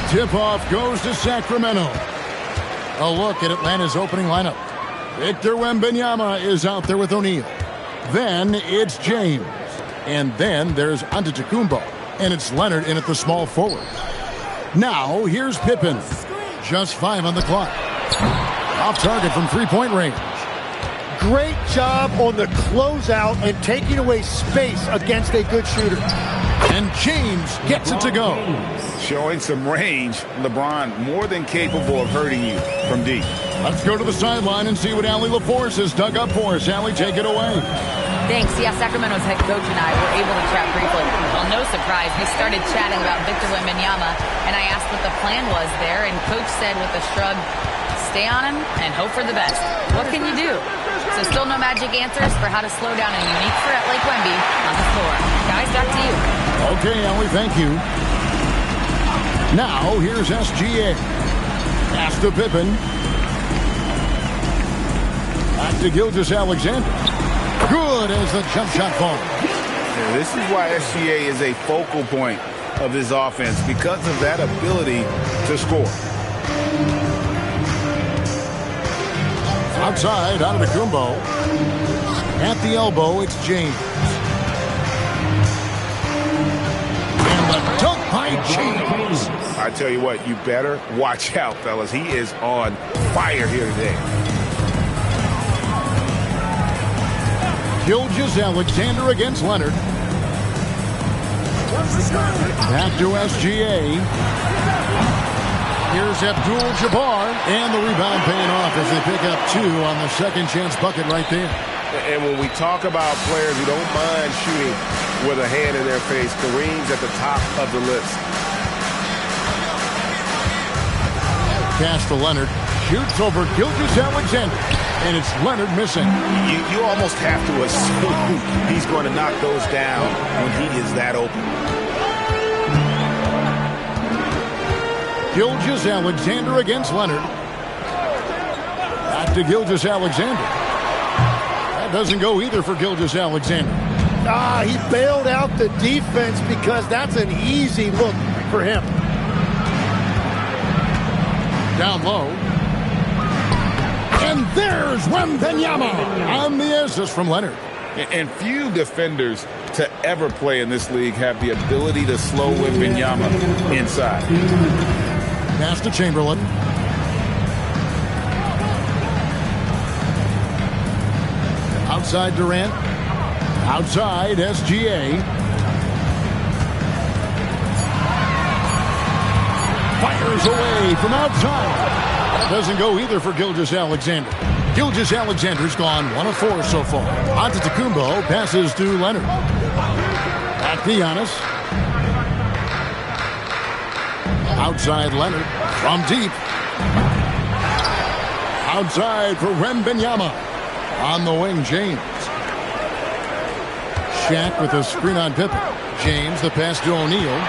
Tip-off goes to Sacramento. A look at Atlanta's opening lineup. Victor Wembanyama is out there with O'Neal. Then it's James. And then there's Antetokounmpo. And it's Leonard in at the small forward. Now, here's Pippen. Just 5 on the clock. Off target from three-point range. Great job on the closeout and taking away space against a good shooter. And James gets it to go. Showing some range, LeBron more than capable of hurting you from deep. Let's go to the sideline and see what Allie LaForce has dug up for us. Allie, take it away. Thanks. Yeah, Sacramento's head coach and I were able to chat briefly. Well, no surprise, we started chatting about Victor Wembanyama, and I asked what the plan was there, and Coach said with a shrug, stay on him and hope for the best. What can you do? So still no magic answers for how to slow down a unique threat like Wemby on the floor. Guys, back to you. Okay, Allie, thank you. Now, here's SGA. Pass to Pippen. Back to Gilgeous-Alexander. Good as the jump shot falls. Yeah, this is why SGA is a focal point of his offense, because of that ability to score. Outside, Antetokounmpo. At the elbow, it's James. And the dunk by James. I tell you what, you better watch out, fellas. He is on fire here today. Gilgeous-Alexander against Leonard. Back to SGA. Here's Abdul-Jabbar. And the rebound paying off as they pick up 2 on the second chance bucket right there. And when we talk about players who don't mind shooting with a hand in their face, Kareem's at the top of the list. Pass to Leonard. Shoots over Gilgeous-Alexander. And it's Leonard missing. You almost have to assume he's going to knock those down when he is that open. Gilgeous-Alexander against Leonard. Back to Gilgeous-Alexander. That doesn't go either for Gilgeous-Alexander. He bailed out the defense because that's an easy look for him. Down low. And there's Wembanyama on the assist from Leonard. And few defenders to ever play in this league have the ability to slow Wembanyama inside. Pass to Chamberlain. Outside Durant. Outside SGA. Fires away from outside. Doesn't go either for Gilgeous-Alexander. Gilgeous-Alexander's gone 1 of 4 so far. Antetokounmpo passes to Leonard. Back to Giannis. Outside Leonard from deep. Outside for Wembanyama. On the wing, James. Shaq with a screen on Pippen. James, the pass to O'Neal.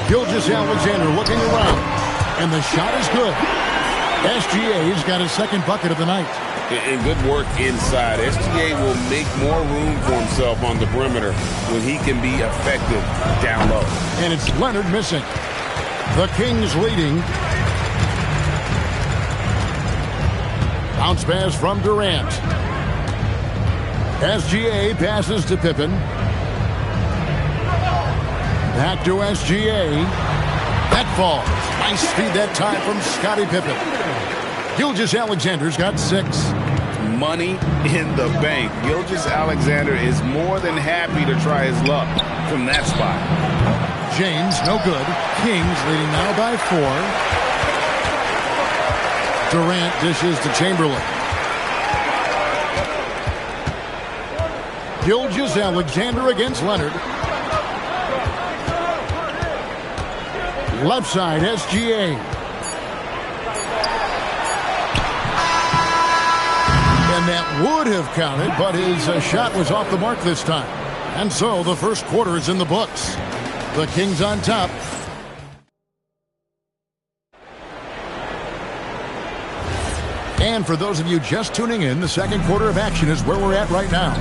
Gilgeous-Alexander looking around. And the shot is good. SGA's got his second bucket of the night. And good work inside. SGA will make more room for himself on the perimeter when he can be effective down low. And it's Leonard missing. The Kings leading. Bounce pass from Durant. SGA passes to Pippen. Back to SGA. That falls. Nice speed that time from Scottie Pippen. Gilgeous-Alexander's got 6. Money in the bank. Gilgeous-Alexander is more than happy to try his luck from that spot. James, no good. Kings leading now by 4. Durant dishes to Chamberlain. Gilgeous-Alexander against Leonard. Left side, SGA. And that would have counted, but his shot was off the mark this time. And so the first quarter is in the books. The Kings on top. And for those of you just tuning in, the second quarter of action is where we're at right now.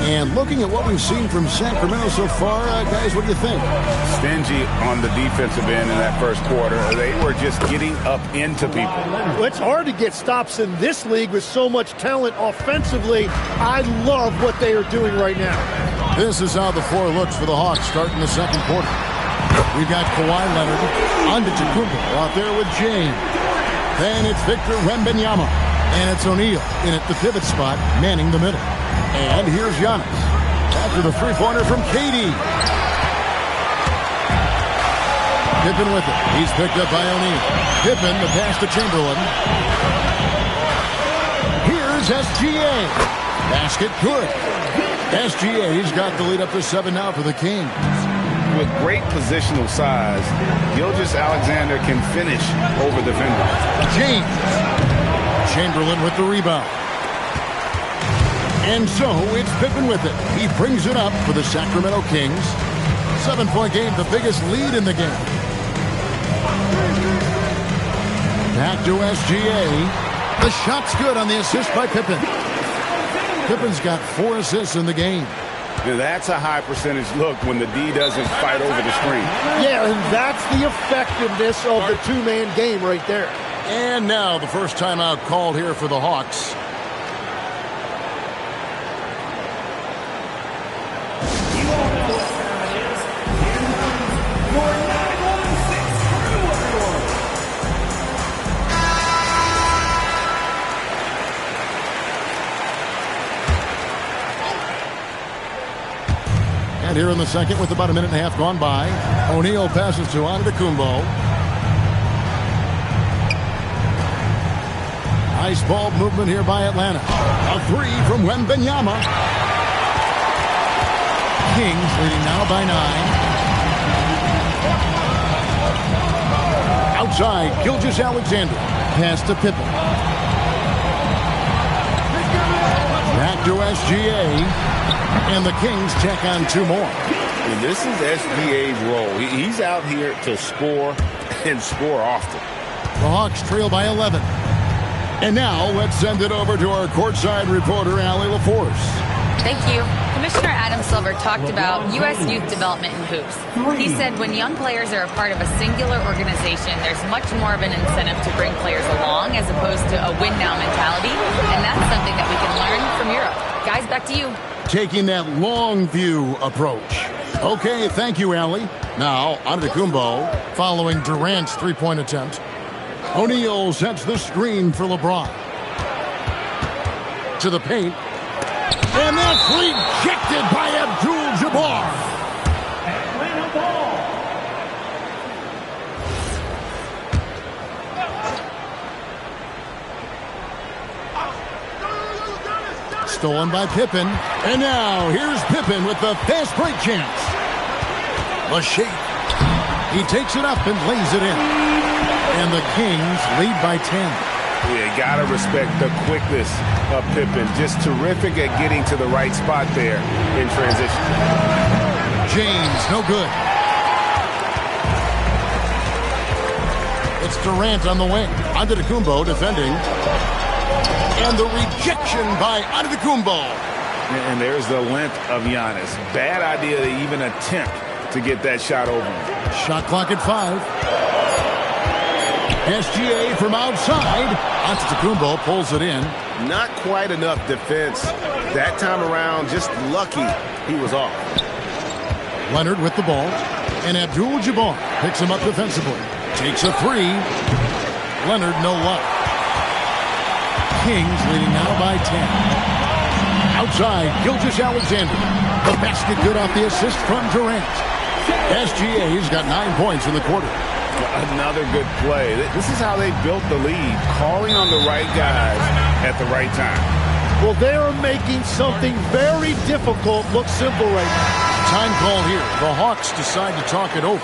And looking at what we've seen from Sacramento so far, guys, what do you think? Stingy on the defensive end in that first quarter. They were just getting up into people. Well, it's hard to get stops in this league with so much talent offensively. I love what they are doing right now. This is how the floor looks for the Hawks starting the second quarter. We've got Kawhi Leonard, Antetokounmpo out there with James. Then it's Victor Wembanyama. And it's O'Neal in at the pivot spot, manning the middle. And here's Giannis after the three-pointer from KD. Pippen with it. He's picked up by O'Neal. Pippen, the pass to Chamberlain. Here's SGA. Basket good. SGA's got the lead up to 7 now for the Kings. With great positional size, Gilgeous-Alexander can finish over defenders. James. Chamberlain with the rebound. And so it's Pippen with it. He brings it up for the Sacramento Kings. 7-point game, the biggest lead in the game. Back to SGA. The shot's good on the assist by Pippen. Pippen's got 4 assists in the game. Now that's a high percentage look when the D doesn't fight over the screen. Yeah, and that's the effectiveness of the two-man game right there. And now the first timeout called here for the Hawks. And here in the second with about a minute and a half gone by, O'Neal passes to Antetokounmpo. Nice ball movement here by Atlanta. A 3 from Wembanyama. Kings leading now by 9. Outside, Gilgeous-Alexander. Pass to Pippen. Back to SGA. And the Kings tack on 2 more. And this is SGA's role. He's out here to score and score often. The Hawks trail by 11. And now let's send it over to our courtside reporter, Allie LaForce. Thank you. Commissioner Adam Silver talked about U.S. youth development in hoops. He said when young players are a part of a singular organization, there's much more of an incentive to bring players along as opposed to a win-now mentality. And that's something that we can learn from Europe. Guys, back to you. Taking that long view approach. Okay, thank you, Allie. Now, Antetokounmpo following Durant's three-point attempt. O'Neal sets the screen for LeBron. To the paint. And that's rejected by Abdul-Jabbar. Atlanta ball. Stolen by Pippen. And now here's Pippen with the fast break chance. The shake. He takes it up and lays it in. And the Kings lead by 10. Yeah, gotta respect the quickness of Pippen. Just terrific at getting to the right spot there in transition. James, no good. It's Durant on the wing. Antetokounmpo defending. And the rejection by Antetokounmpo. And there's the length of Giannis. Bad idea to even attempt to get that shot over him. Shot clock at 5. SGA from outside. Antetokounmpo pulls it in. Not quite enough defense. That time around, just lucky he was off. Leonard with the ball. And Abdul-Jabbar picks him up defensively. Takes a 3. Leonard no luck. Kings leading now by 10. Outside, Gilgeous-Alexander. The basket good off the assist from Durant. SGA's got 9 points in the quarter. Another good play. This is how they built the lead, calling on the right guys at the right time. Well, they are making something very difficult look simple right now. Time call here. The Hawks decide to talk it over.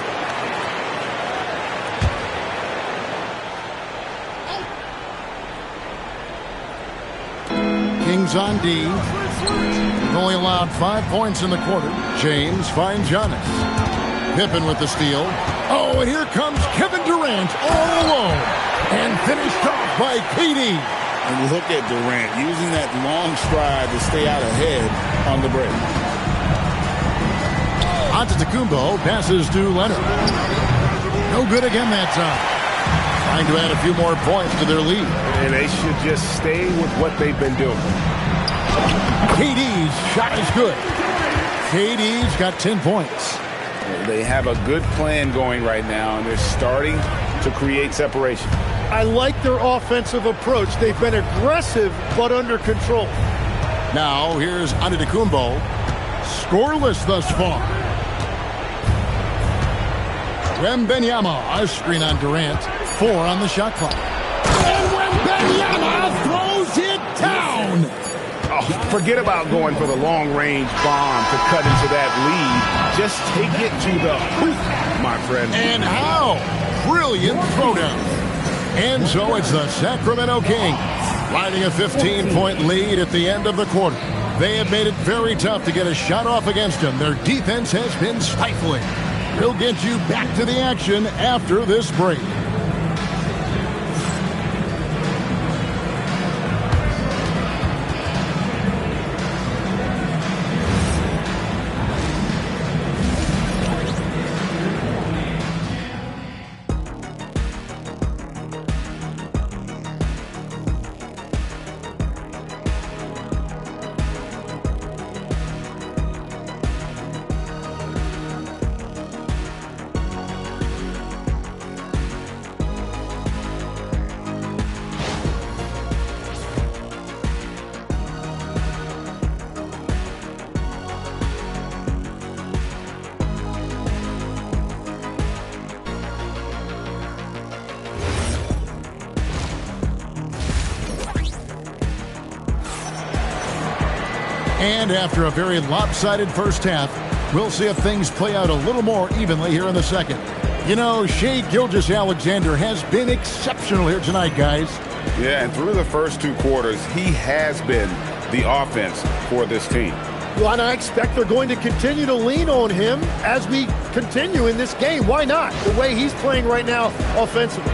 Kings on D. They've only allowed 5 points in the quarter. James finds Giannis. Pippen with the steal. Oh, and here comes Kevin Durant all alone. And finished off by KD. And look at Durant using that long stride to stay out ahead on the break. Antetokounmpo passes to Leonard. No good again that time. Trying to add a few more points to their lead. And they should just stay with what they've been doing. KD's shot is good. KD's got 10 points. They have a good plan going right now, and they're starting to create separation. I like their offensive approach. They've been aggressive, but under control. Now, here's Antetokounmpo. Scoreless thus far. Wembanyama, a screen on Durant. 4 on the shot clock. And Wembanyama throws it down. Oh, forget about going for the long-range bomb to cut into that lead. Just take it to the hoop, my friend. And how? Brilliant throwdown. And so it's the Sacramento Kings riding a 15-point lead at the end of the quarter. They have made it very tough to get a shot off against them. Their defense has been stifling. We'll get you back to the action after this break. And after a very lopsided first half, we'll see if things play out a little more evenly here in the second. You know, Shai Gilgeous-Alexander has been exceptional here tonight, guys. Yeah, and through the first 2 quarters, he has been the offense for this team. Well, and I expect they're going to continue to lean on him as we continue in this game. Why not? The way he's playing right now offensively.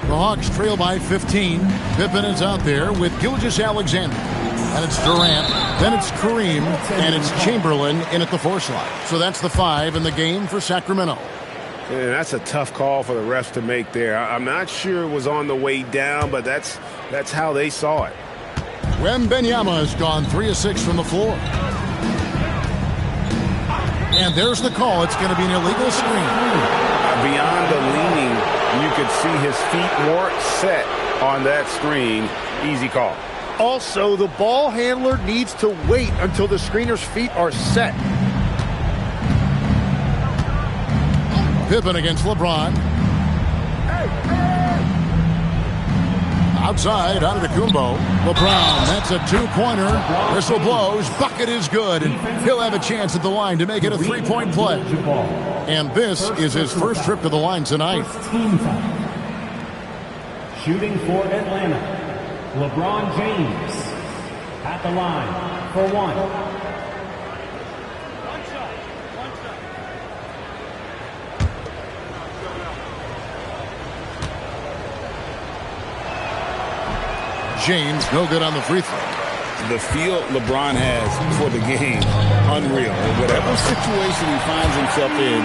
The Hawks trail by 15. Pippen is out there with Gilgeous-Alexander. And it's Durant. Then it's Kareem. And it's Chamberlain in at the 4 slot. So that's the 5 in the game for Sacramento. And that's a tough call for the refs to make there. I'm not sure it was on the way down, but that's how they saw it. Wembanyama has gone 3 of 6 from the floor. And there's the call. It's going to be an illegal screen. Beyond the leaning, you could see his feet weren't set on that screen. Easy call. Also, the ball handler needs to wait until the screener's feet are set. Pippen against LeBron. Outside, Antetokounmpo. LeBron, that's a 2-pointer. Whistle blows. Bucket is good. And he'll have a chance at the line to make it a 3-point play. And this is his first trip to the line tonight. Shooting for Atlanta, LeBron James at the line for 1. James, no good on the free throw. The feel LeBron has for the game, unreal. Whatever situation he finds himself in,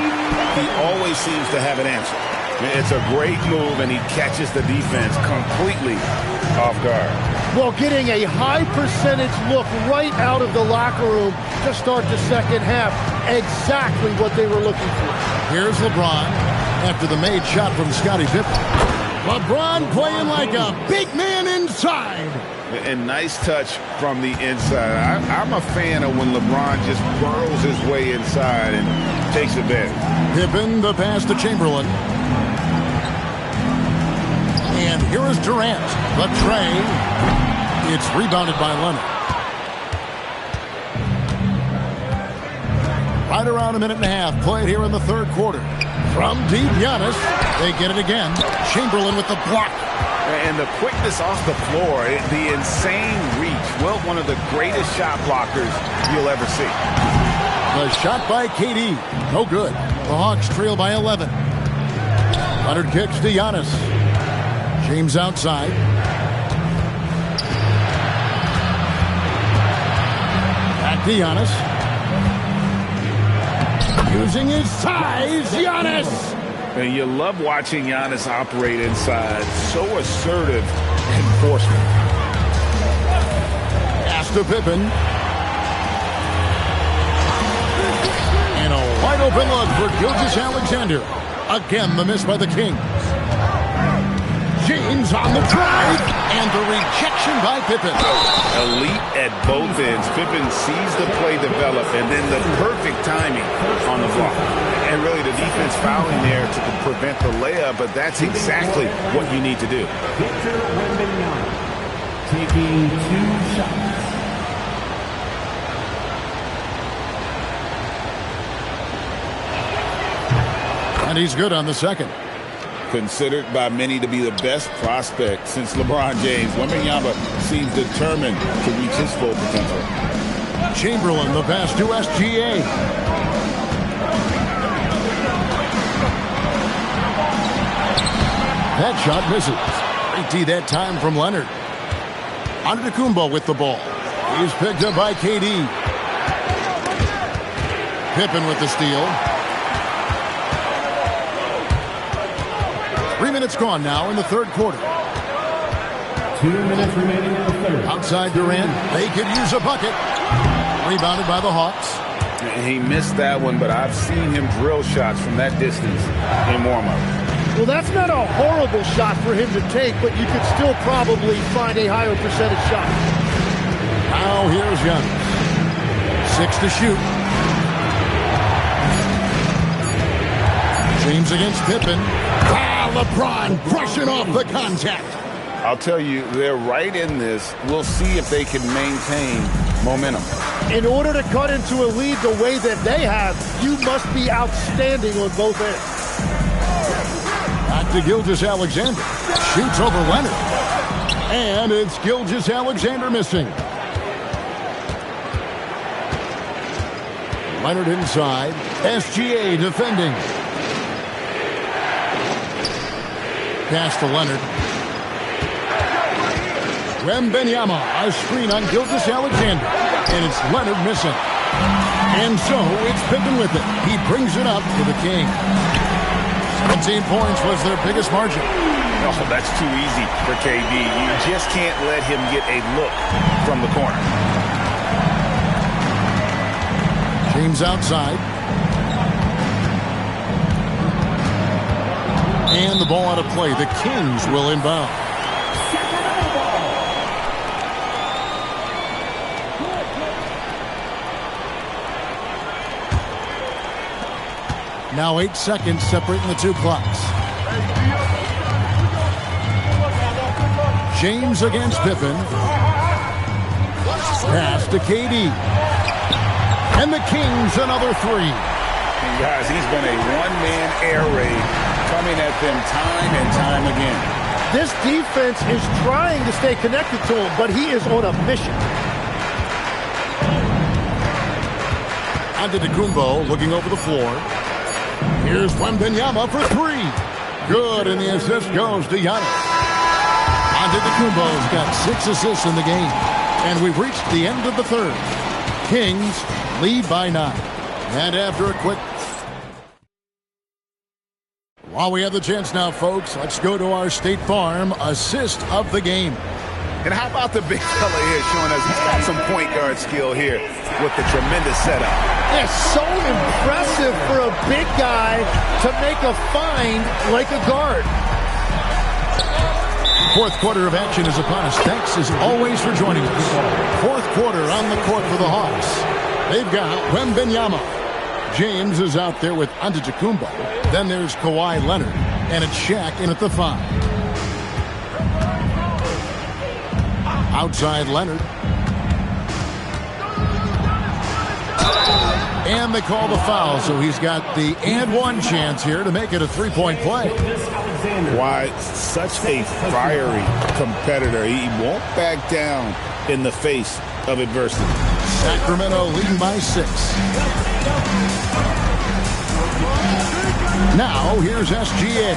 he always seems to have an answer. It's a great move, and he catches the defense completely off guard. Well, getting a high percentage look right out of the locker room to start the second half. Exactly what they were looking for. Here's LeBron after the made shot from Scottie Pippen. LeBron playing like a big man inside. And nice touch from the inside. I'm a fan of when LeBron just burrows his way inside and takes advantage. Pippen, the pass to Chamberlain. And here is Durant. The tray. It's rebounded by Leonard. Right around a minute and a half played here in the third quarter. From deep, Giannis. They get it again. Chamberlain with the block. And the quickness off the floor, the insane reach. Well, one of the greatest shot blockers you'll ever see. The shot by KD. No good. The Hawks trail by 11. Leonard kicks to Giannis. James outside. Back to Giannis. Using his size, Giannis! And you love watching Giannis operate inside. So assertive enforcement. Pass to Pippen. And a wide open look for Gilgeous-Alexander. Again, the miss by the Kings. James on the drive, and the rejection by Pippen. Elite at both ends. Pippen sees the play develop, and then the perfect timing on the block. And really, the defense fouling there to prevent the layup, but that's exactly what you need to do. Victor Wembanyama taking 2 shots. And he's good on the second. Considered by many to be the best prospect since LeBron James, Wembanyama seems determined to reach his full potential. Chamberlain, the pass to SGA. That shot misses. Great D that time from Leonard. Antetokounmpo with the ball. He's picked up by KD. Pippen with the steal. 3 minutes gone now in the third quarter. 2 minutes remaining in the third. Outside Durant. They could use a bucket. Rebounded by the Hawks. He missed that one, but I've seen him drill shots from that distance in warm-up. Well, that's not a horrible shot for him to take, but you could still probably find a higher percentage shot. Now here's Young. 6 to shoot. James against Pippen. LeBron brushing off the contact. I'll tell you, they're right in this. We'll see if they can maintain momentum. In order to cut into a lead the way that they have, you must be outstanding on both ends. Back to Gilgeous-Alexander. Shoots over Leonard. And it's Gilgeous-Alexander missing. Leonard inside. SGA defending. Pass to Leonard. Wembanyama, a screen on Gilgeous-Alexander. And it's Leonard missing. And so it's Pippen with it. He brings it up to the Kings. 17 points was their biggest margin. No, that's too easy for KD. You just can't let him get a look from the corner. James outside. And the ball out of play. The Kings will inbound. Now 8 seconds separating the two clocks. James against Pippen. Pass to KD. And the Kings another 3. And guys, he's been a one-man air raid coming at them time and time again. This defense is trying to stay connected to him, but he is on a mission. Antetokounmpo looking over the floor. Here's Wembanyama for 3. Good, and the assist goes to Giannis. Antetokounmpo's got 6 assists in the game. And we've reached the end of the third. Kings lead by 9. And after a quick... While we have the chance now, folks, let's go to our State Farm assist of the game. And how about the big fella here showing us he's got some point guard skill here with the tremendous setup. It's so impressive for a big guy to make a find like a guard. Fourth quarter of action is upon us. Thanks as always for joining us. Fourth quarter on the court for the Hawks. They've got Wembanyama. James is out there with Antetokounmpo. Then there's Kawhi Leonard. And it's Shaq in at the 5. Outside Leonard. And they call the foul, so he's got the and one chance here to make it a 3-point play. Why, such a fiery competitor. He won't back down in the face of adversity. Sacramento leading by 6. Now, here's SGA.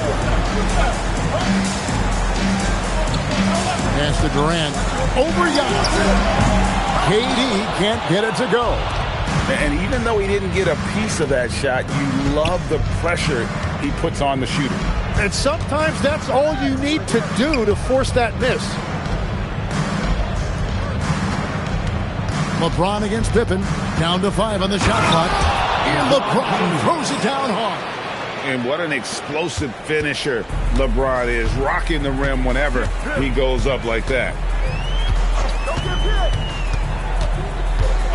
Pass to Durant. Over Giannis. KD can't get it to go. And even though he didn't get a piece of that shot, you love the pressure he puts on the shooter. And sometimes that's all you need to do to force that miss. LeBron against Pippen. Down to 5 on the shot clock. And LeBron throws it down hard. And what an explosive finisher LeBron is, rocking the rim whenever he goes up like that.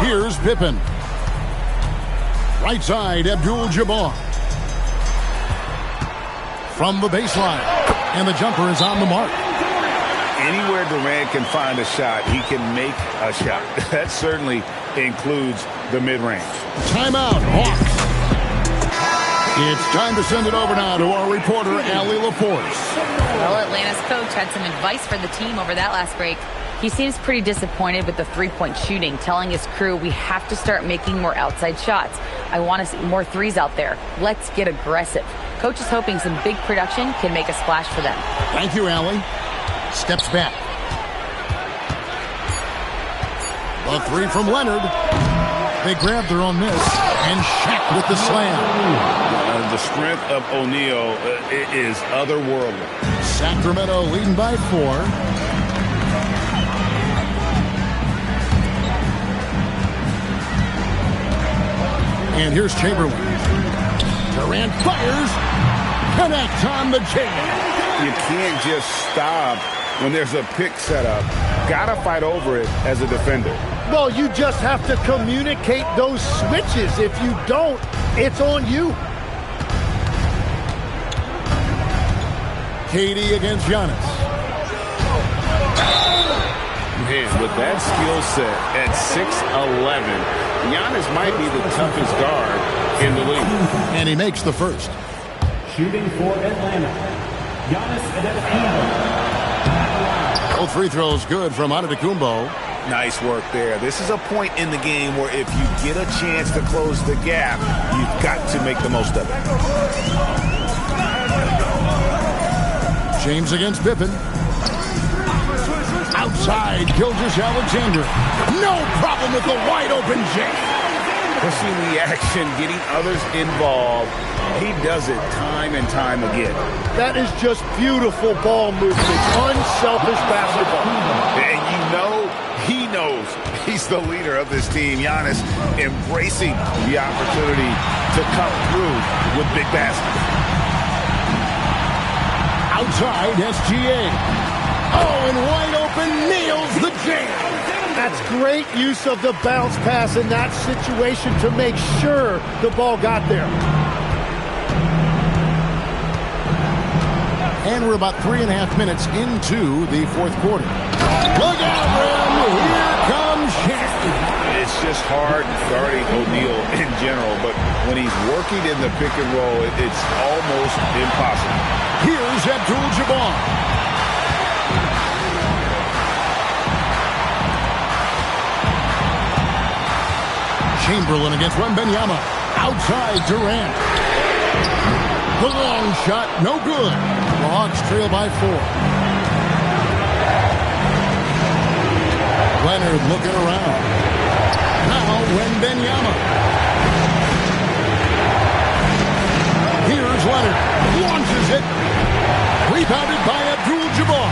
Here's Pippen. Right side, Abdul-Jabbar. From the baseline. And the jumper is on the mark. Anywhere Durant can find a shot, he can make a shot. That certainly includes the mid-range. Timeout, Hawks. It's time to send it over now to our reporter, Allie LaForce. Well, Atlanta's coach had some advice for the team over that last break. He seems pretty disappointed with the three-point shooting, telling his crew we have to start making more outside shots. I want to see more threes out there. Let's get aggressive. Coach is hoping some big production can make a splash for them. Thank you, Allie. Steps back. The three from Leonard. They grab their own miss. And Shaq with the slam. The strength of O'Neal is otherworldly. Sacramento leading by 4. And here's Chamberlain. Durant fires. Connects on the jam. You can't just stop when there's a pick set up. Gotta fight over it as a defender. Well, you just have to communicate those switches. If you don't, it's on you. KD against Giannis. Man, with that skill set at 6'11", Giannis might be the toughest guard in the league. And he makes the first. Shooting for Atlanta, Giannis Antetokounmpo. Both free throws good from Antetokounmpo. Nice work there. This is a point in the game where if you get a chance to close the gap, you've got to make the most of it. James against Pippen. Outside, Gilgeous-Alexander. No problem with the wide open jam. Pushing the action, getting others involved. He does it time and time again. That is just beautiful ball movement. Unselfish basketball. And you know, he knows he's the leader of this team. Giannis embracing the opportunity to come through with big baskets. Outside, SGA. Oh, and wide open, nails the jam. That's great use of the bounce pass in that situation to make sure the ball got there. And we're about 3.5 minutes into the fourth quarter. Look out, Rim. Here comes Shaq. It's just hard guarding O'Neal in general, but when he's working in the pick and roll, it's almost impossible. Here's Abdul-Jabbar. Chamberlain against Wembanyama. Outside, Durant. The long shot, no good. The Hawks trail by 4. Leonard looking around. Now Wembanyama. Here's Leonard. Launches it. Rebounded by Abdul-Jabbar.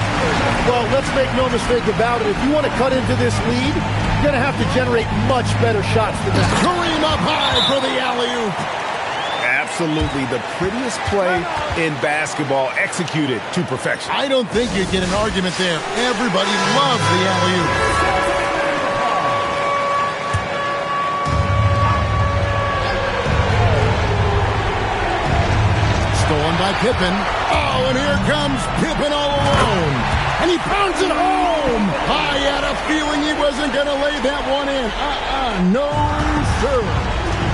Well, let's make no mistake about it. If you want to cut into this lead, you're going to have to generate much better shots than that. Kareem up high for the alley-oop. Absolutely the prettiest play in basketball, executed to perfection. I don't think you'd get an argument there. Everybody loves the alley-oop. Stolen by Pippen. Oh, and here comes Pippen all alone. And he pounds it home. I had a feeling he wasn't going to lay that one in. No, sir.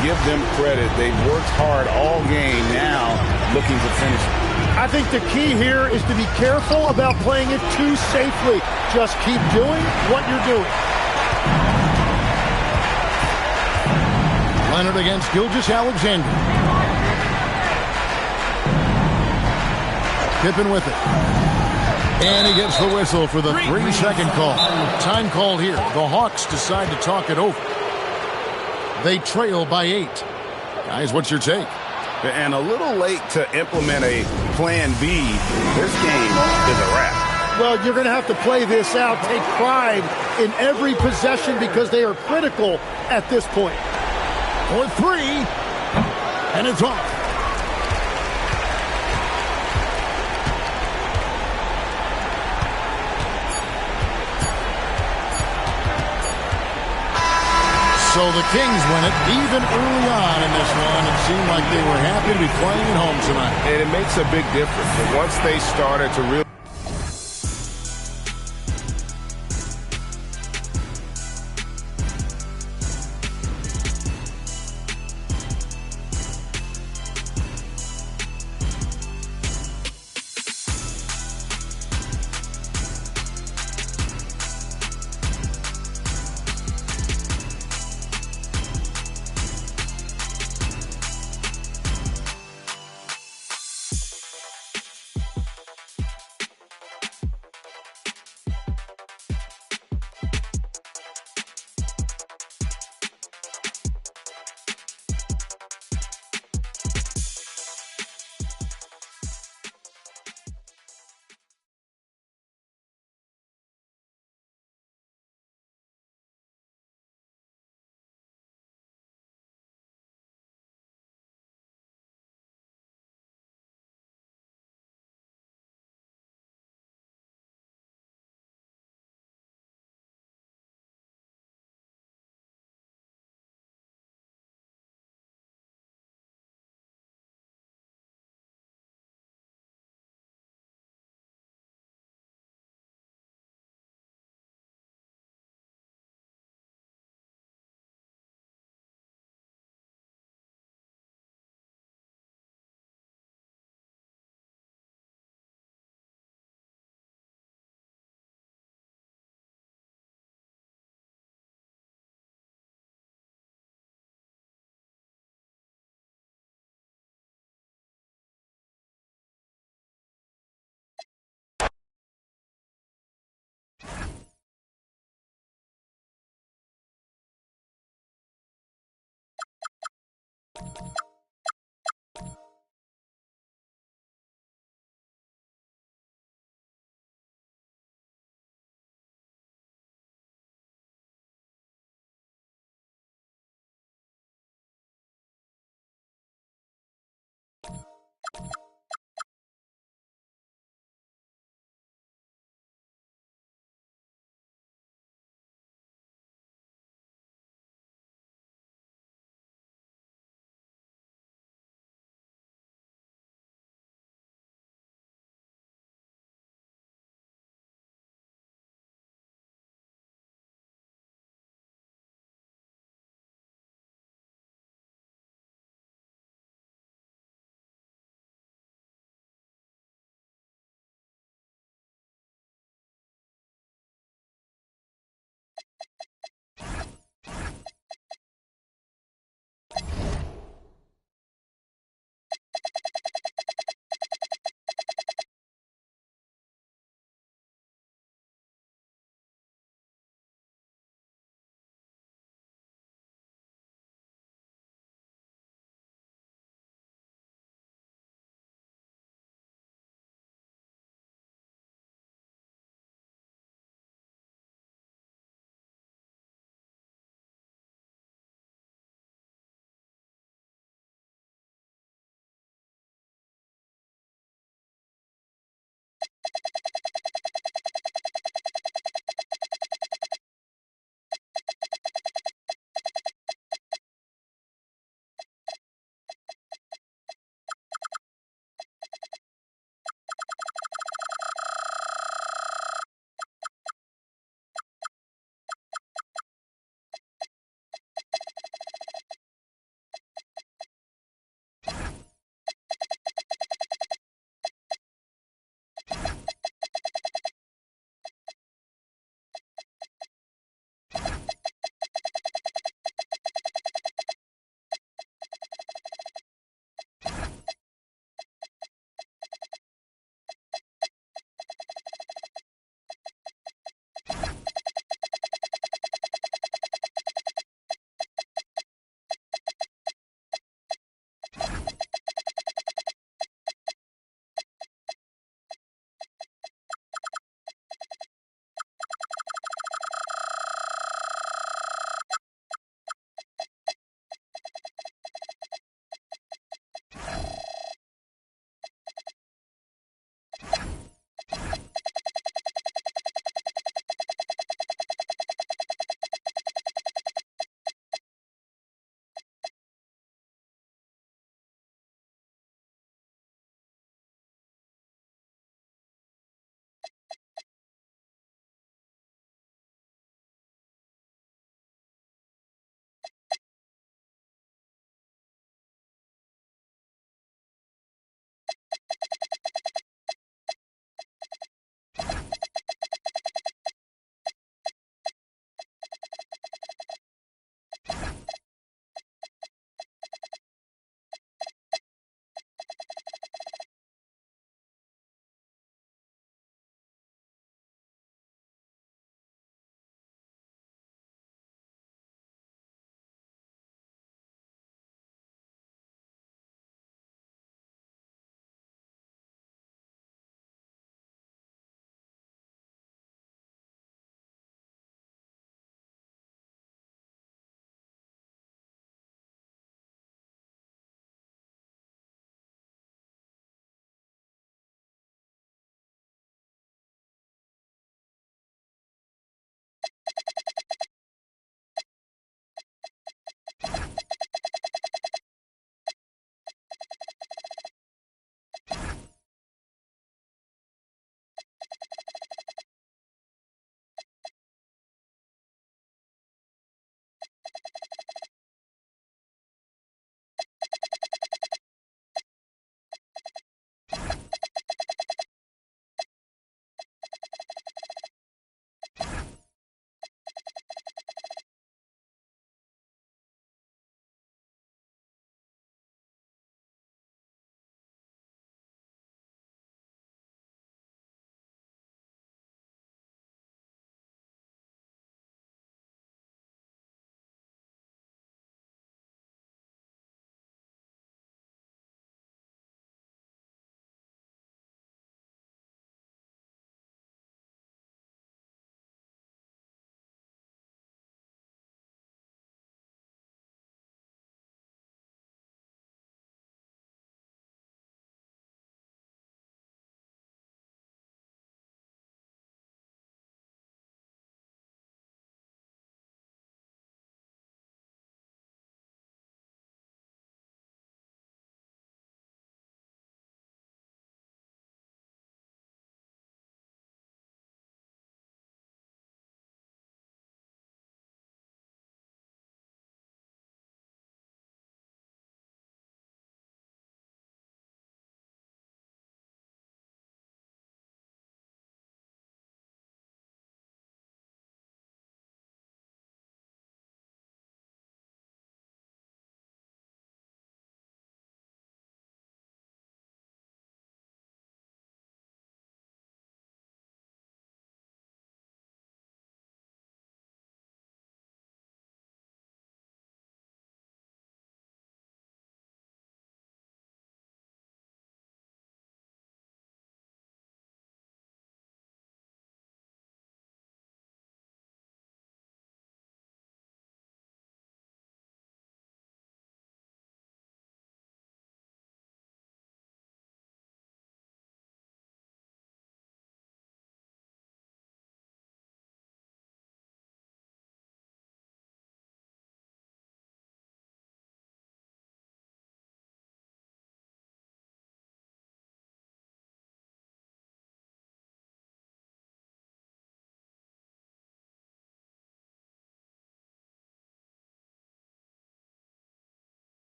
Give them credit. They've worked hard all game, now looking to finish it. I think the key here is to be careful about playing it too safely. Just keep doing what you're doing. Leonard against Gilgeous-Alexander. Pippen with it. And he gets the whistle for the 3-second call. Time called here. The Hawks decide to talk it over. They trail by 8. Guys, what's your take? And a little late to implement a plan B. This game is a wrap. Well, you're going to have to play this out, take pride in every possession because they are critical at this point. For 3, and it's off. So the Kings win it even early on in this one. It seemed like they were happy to be playing at home tonight. And it makes a big difference. But once they started to really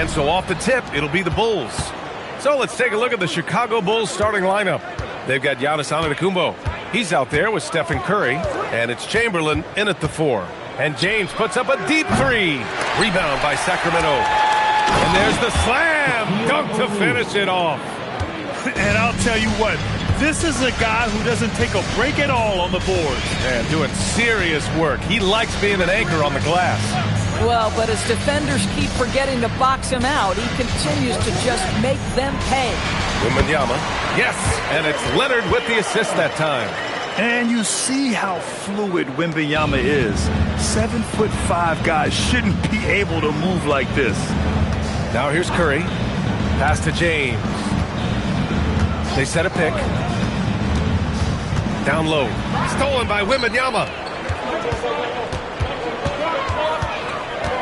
And so off the tip, it'll be the Bulls. So let's take a look at the Chicago Bulls starting lineup. They've got Giannis Antetokounmpo. He's out there with Stephen Curry, and it's Chamberlain in at the 4. And James puts up a deep three. Rebound by Sacramento. And there's the slam. Dunk to finish it off. And I'll tell you what, this is a guy who doesn't take a break at all on the boards. Man, doing serious work. He likes being an anchor on the glass. Well, but as defenders keep forgetting to box him out, he continues to just make them pay. Wembanyama. Yes, and it's Leonard with the assist that time. And you see how fluid Wembanyama is. 7'5" guys shouldn't be able to move like this. Now here's Curry. Pass to James. They set a pick. Down low. Stolen by Wembanyama.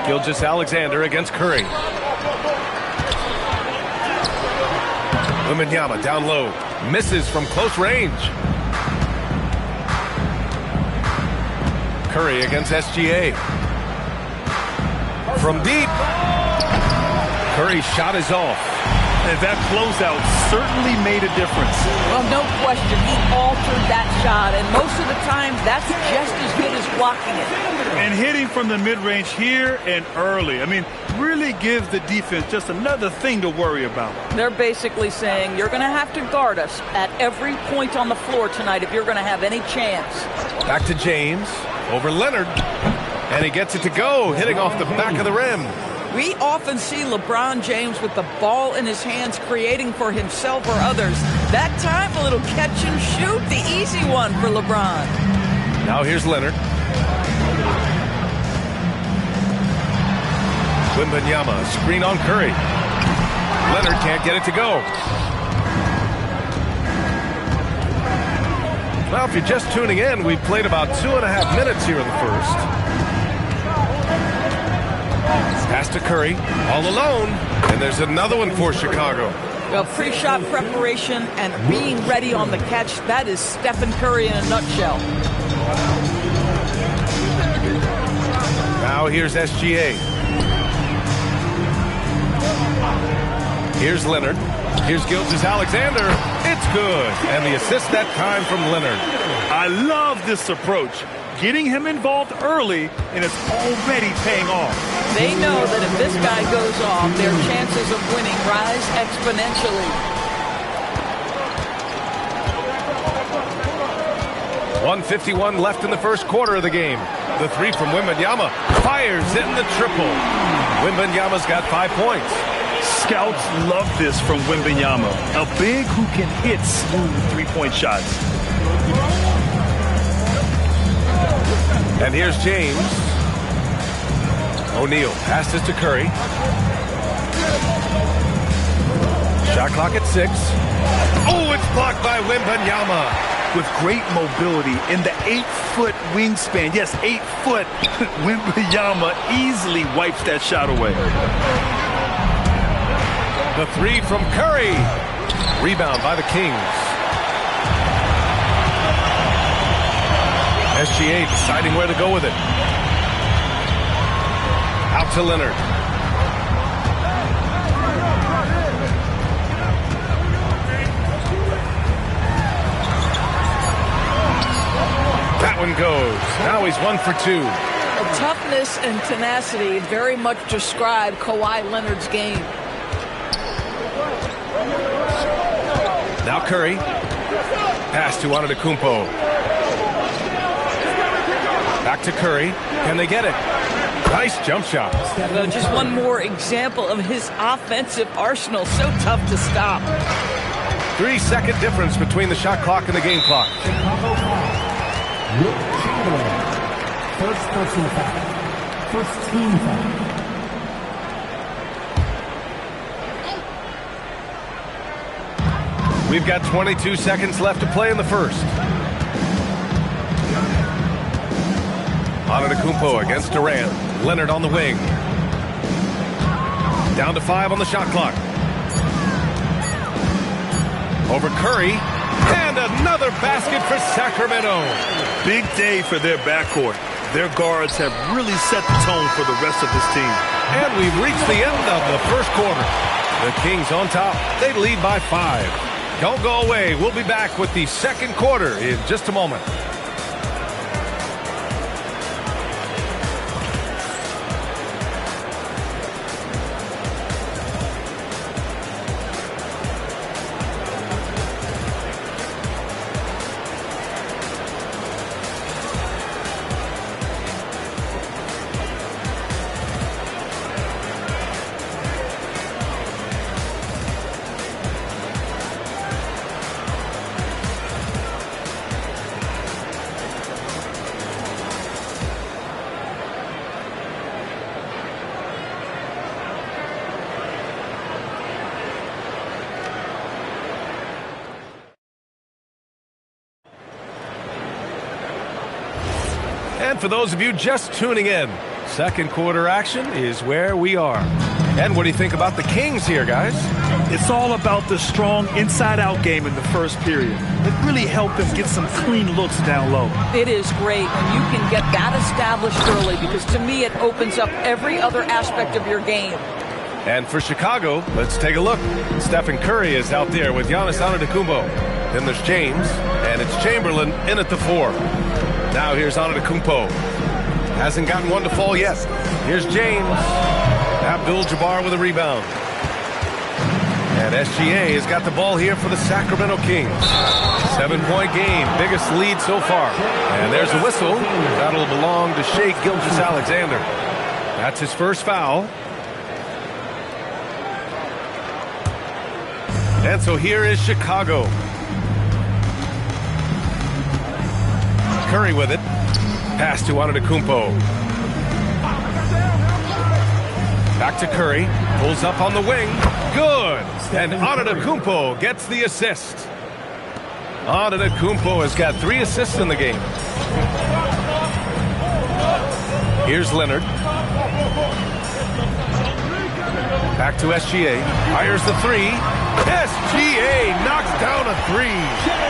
Gilgeous-Alexander against Curry. Wembanyama down low. Misses from close range. Curry against SGA. From deep. Curry's shot is off. And that closeout certainly made a difference. Well, no question. He altered that shot, and most of the time, that's just as good as blocking it. And hitting from the mid-range here and early. I mean, really gives the defense just another thing to worry about. They're basically saying, you're going to have to guard us at every point on the floor tonight if you're going to have any chance. Back to James. Over Leonard. And he gets it to go, hitting off the back of the rim. We often see LeBron James with the ball in his hands creating for himself or others. That time, a little catch and shoot, the easy one for LeBron. Now here's Leonard. Wembanyama, screen on Curry. Leonard can't get it to go. Well, if you're just tuning in, we've played about 2.5 minutes here in the first. Pass to Curry, all alone, and there's another one for Chicago. Well, pre-shot preparation and being ready on the catch, that is Stephen Curry in a nutshell. Now here's SGA. Here's Leonard. Here's Gilgeous-Alexander. It's good. And the assist that time from Leonard. I love this approach. Getting him involved early, and it's already paying off. They know that if this guy goes off, their chances of winning rise exponentially. 1:51 left in the first quarter of the game. The three from Wembanyama fires in the triple. Wembanyama's got 5 points. Scouts love this from Wembanyama. A big who can hit smooth three-point shots. And here's James. O'Neal passes to Curry. Shot clock at 6. Oh, it's blocked by Wembanyama. With great mobility in the 8-foot wingspan. Yes, 8 foot. Wembanyama easily wipes that shot away. The three from Curry. Rebound by the Kings. SGA deciding where to go with it. Out to Leonard. That one goes. Now he's 1 for 2. Toughness and tenacity very much describe Kawhi Leonard's game. Now Curry. Pass to Antetokounmpo. Back to Curry. Can they get it? Nice jump shot. Just one more example of his offensive arsenal. So tough to stop. 3-second difference between the shot clock and the game clock. Wilt Chamberlain. First personal foul. First team foul. We've got 22 seconds left to play in the first. Antetokounmpo against Durant. Leonard on the wing. Down to 5 on the shot clock. Over Curry. And another basket for Sacramento. Big day for their backcourt. Their guards have really set the tone for the rest of this team. And we've reached the end of the first quarter. The Kings on top. They lead by 5. Don't go away. We'll be back with the second quarter in just a moment. for those of you just tuning in, second quarter action is where we are. And what do you think about the Kings here, guys? It's all about the strong inside-out game in the first period. It really helped them get some clean looks down low. It is great when you can get that established early, because to me it opens up every other aspect of your game. And for Chicago, let's take a look. Stephen Curry is out there with Giannis Antetokounmpo. Then there's James, and it's Chamberlain in at the 4. Now here's Antetokounmpo. Hasn't gotten one to fall yet. Here's James. Abdul-Jabbar with a rebound. And SGA has got the ball here for the Sacramento Kings. 7-point game, biggest lead so far. And there's a whistle. That'll belong to Shai Gilgeous-Alexander. That's his first foul. And so here is Chicago. Curry with it. Pass to Antetokounmpo. Back to Curry. Pulls up on the wing. Good. And Antetokounmpo gets the assist. Antetokounmpo has got 3 assists in the game. Here's Leonard. Back to SGA. Fires the 3. SGA knocks down a 3.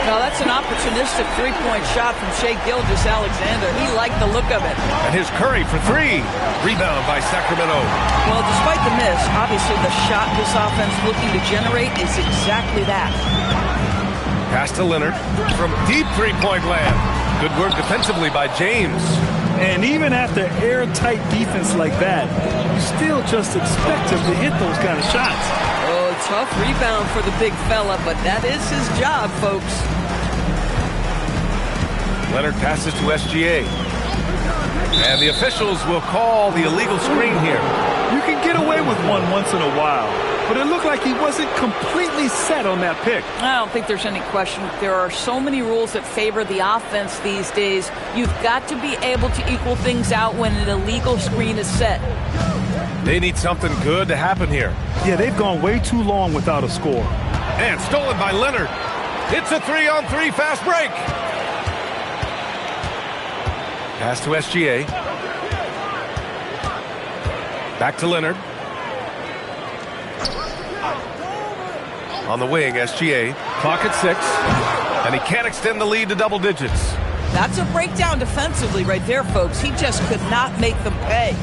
Now that's an opportunistic three-point shot from Shai Gilgeous-Alexander. He liked the look of it. And here's Curry for 3. Rebound by Sacramento. Well, despite the miss, obviously the shot this offense looking to generate is exactly that. Pass to Leonard from deep three-point land. Good work defensively by James. And even after airtight defense like that, you still just expect him to hit those kind of shots. Oh, tough rebound for the big fella, but that is his job, folks. Leonard passes to SGA. And the officials will call the illegal screen here. You can get away with one once in a while, but it looked like he wasn't completely set on that pick. I don't think there's any question. There are so many rules that favor the offense these days. You've got to be able to equal things out when an illegal screen is set. They need something good to happen here. Yeah, they've gone way too long without a score. And stolen by Leonard. It's a 3-on-3 fast break. Pass to SGA. Back to Leonard. On the wing, SGA. Clock at 6. And he can't extend the lead to double digits. That's a breakdown defensively right there, folks. He just could not make them pay.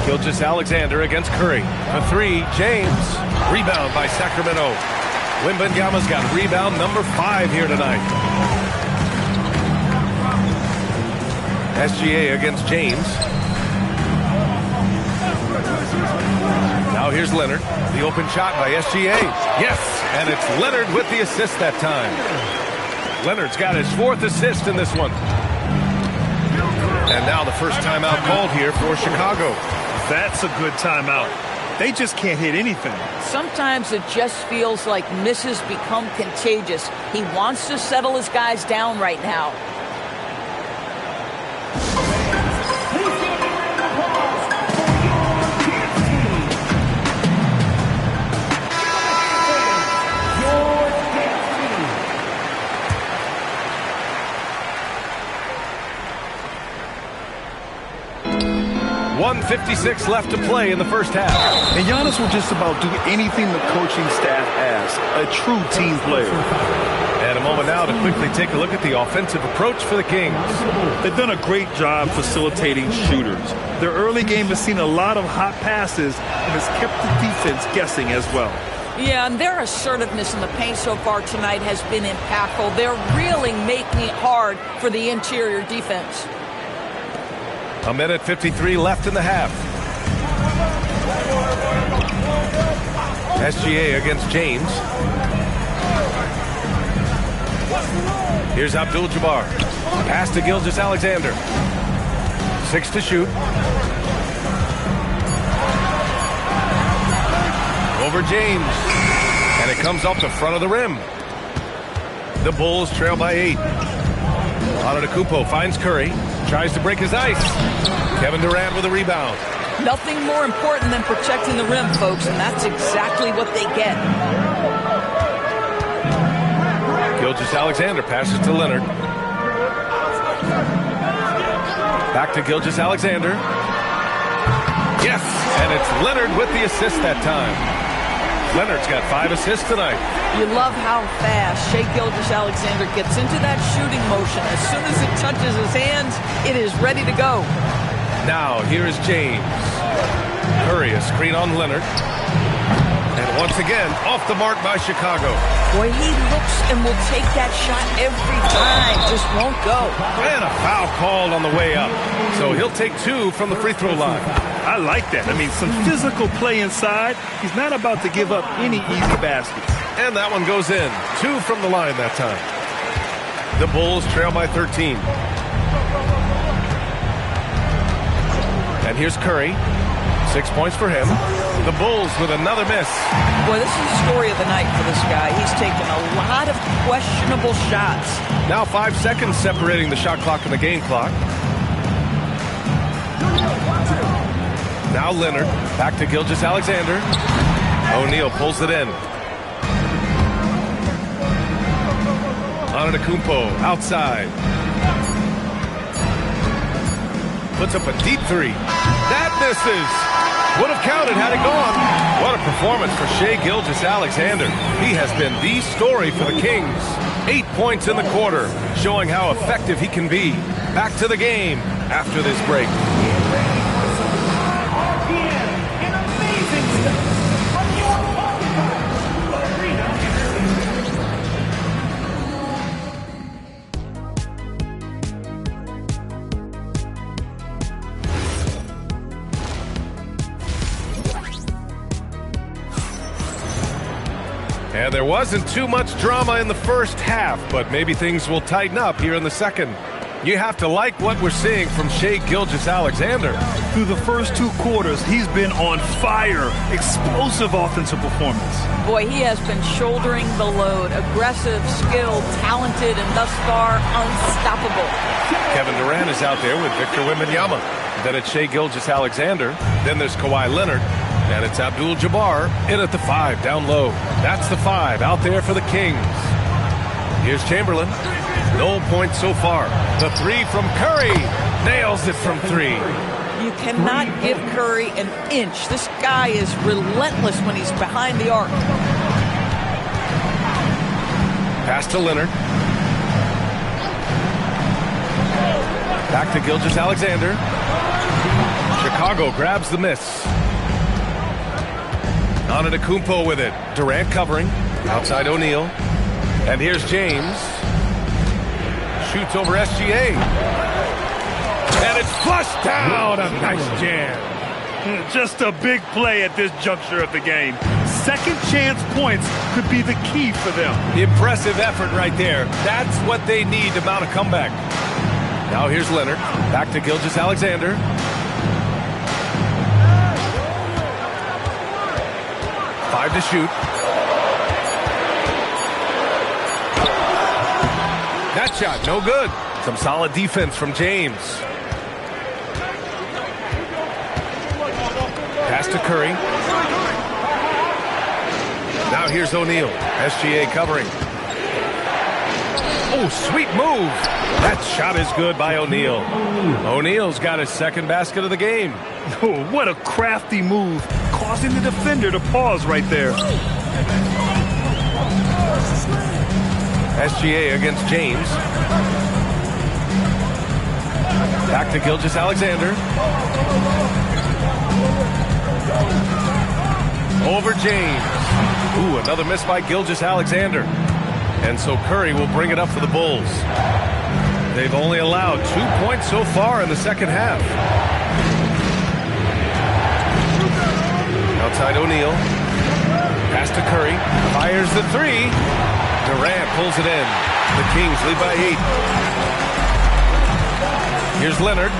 Gilgeous-Alexander against Curry. For 3, James. Rebound by Sacramento. Wembanyama's got rebound number 5 here tonight. SGA against James. Now here's Leonard. The open shot by SGA. Yes, and it's Leonard with the assist that time. Leonard's got his 4th assist in this one. And now the first timeout called here for Chicago. That's a good timeout. They just can't hit anything. Sometimes it just feels like misses become contagious. He wants to settle his guys down right now. .56 left to play in the first half. And Giannis will just about do anything the coaching staff asks. A true team player. And a moment now to quickly take a look at the offensive approach for the Kings. They've done a great job facilitating shooters. Their early game has seen a lot of hot passes and has kept the defense guessing as well. Yeah, and their assertiveness in the paint so far tonight has been impactful. They're really making it hard for the interior defense. A minute 53 left in the half. SGA against James. Here's Abdul-Jabbar. Pass to Gilgeous-Alexander. 6 to shoot. Over James. And it comes off the front of the rim. The Bulls trail by 8. Antetokounmpo finds Curry. Tries to break his ice. Kevin Durant with a rebound. Nothing more important than protecting the rim, folks, and that's exactly what they get. Gilgeous-Alexander passes to Leonard. Back to Gilgeous-Alexander. Yes, and it's Leonard with the assist that time. Leonard's got 5 assists tonight. You love how fast Shai Gilgeous-Alexander gets into that shooting motion. As soon as it touches his hands, it is ready to go. Now, here is James. Curry, a screen on Leonard. And once again, off the mark by Chicago. Boy, he looks and will take that shot every time. Just won't go. And a foul called on the way up. So he'll take 2 from the free throw line. I like that. I mean, some physical play inside. He's not about to give up any easy baskets. And that one goes in. 2 from the line that time. The Bulls trail by 13. And here's Curry. 6 points for him. The Bulls with another miss. Boy, this is the story of the night for this guy. He's taken a lot of questionable shots. Now 5 seconds separating the shot clock and the game clock. Now Leonard. Back to Gilgeous-Alexander. O'Neal pulls it in. Antetokounmpo outside. Puts up a deep 3. That misses. Would have counted had it gone. What a performance for Shai Gilgeous-Alexander. He has been the story for the Kings. 8 points in the quarter, showing how effective he can be. Back to the game after this break. And there wasn't too much drama in the first half, but maybe things will tighten up here in the second. You have to like what we're seeing from Shai Gilgeous-Alexander. Through the first 2 quarters, he's been on fire. Explosive offensive performance. Boy, he has been shouldering the load. Aggressive, skilled, talented, and thus far unstoppable. Kevin Durant is out there with Victor Wembanyama. Then it's Shai Gilgeous-Alexander. Then there's Kawhi Leonard. And it's Abdul-Jabbar in at the 5 down low. That's the 5 out there for the Kings. Here's Chamberlain. No points so far. The 3 from Curry. Nails it from 3. You cannot give Curry an inch. This guy is relentless when he's behind the arc. Pass to Leonard. Back to Gilgeous-Alexander. Chicago grabs the miss. Antetokounmpo with it. Durant covering. Outside O'Neal. And here's James. Shoots over SGA. And it's flushed down. A nice jam. Just a big play at this juncture of the game. Second chance points could be the key for them. Impressive effort right there. That's what they need to mount a comeback. Now here's Leonard. Back to Gilgeous-Alexander. To shoot. That shot, no good. Some solid defense from James. Pass to Curry. Now here's O'Neal. SGA covering. Oh, sweet move. That shot is good by O'Neal. O'Neal's got his second basket of the game. Oh, what a crafty move, causing the defender to pause right there. SGA against James. Back to Gilgeous-Alexander. Over James. Ooh, another miss by Gilgeous-Alexander. And so Curry will bring it up for the Bulls. They've only allowed 2 points so far in the second half. Outside O'Neal. Pass to Curry. Fires the 3. Durant pulls it in. The Kings lead by 8. Here's Leonard.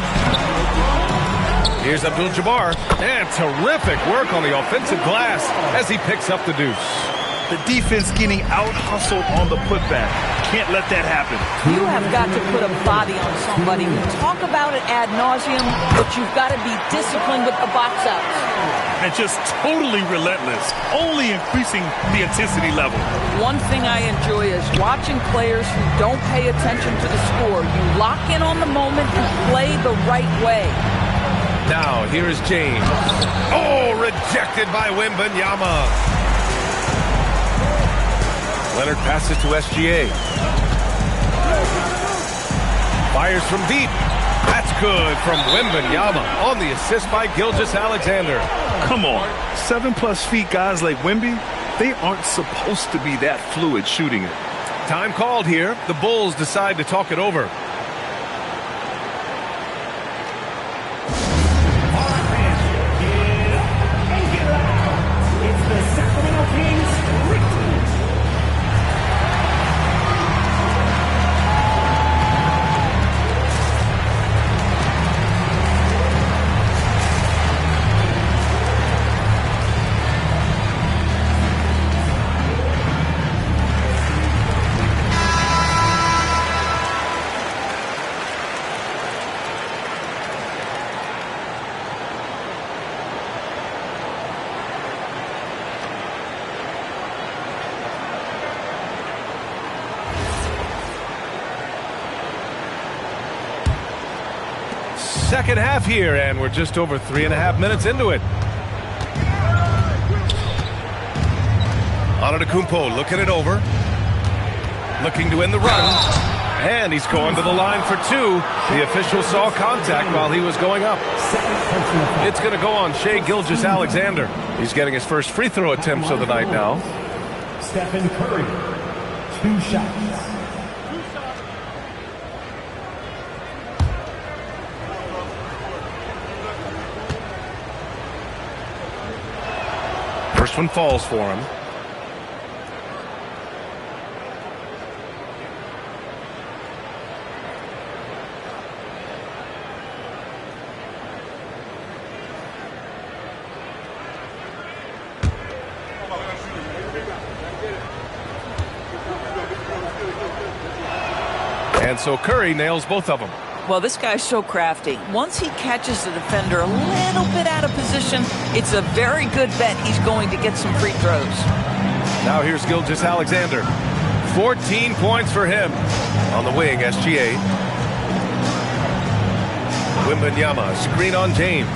Here's Abdul-Jabbar. And terrific work on the offensive glass as he picks up the deuce. The defense getting out-hustled on the putback. Can't let that happen. You have got to put a body on somebody. You talk about it ad nauseum, but you've got to be disciplined with the box outs. And just totally relentless, only increasing the intensity level. One thing I enjoy is watching players who don't pay attention to the score. You lock in on the moment and play the right way. Now, here is James. Oh, rejected by Wembanyama. Leonard passes to SGA. Fires from deep. That's good from Wembanyama on the assist by Gilgeous-Alexander. Come on, 7+ feet guys like Wemby, they aren't supposed to be that fluid shooting it. Time called here. The Bulls decide to talk it over. Second half here, and we're just over 3.5 minutes into it. Antetokounmpo looking it over. Looking to end the run. And he's going to the line for two. The official saw contact while he was going up. It's going to go on Shai Gilgeous-Alexander. He's getting his first free throw attempts of the night now. Stephen Curry, 2 shots. First one falls for him. And so Curry nails both of them. Well, this guy's so crafty. Once he catches the defender a little bit out of position, it's a very good bet he's going to get some free throws. Now here's Gilgeous-Alexander. 14 points for him. On the wing, SGA. Wembanyama, screen on James.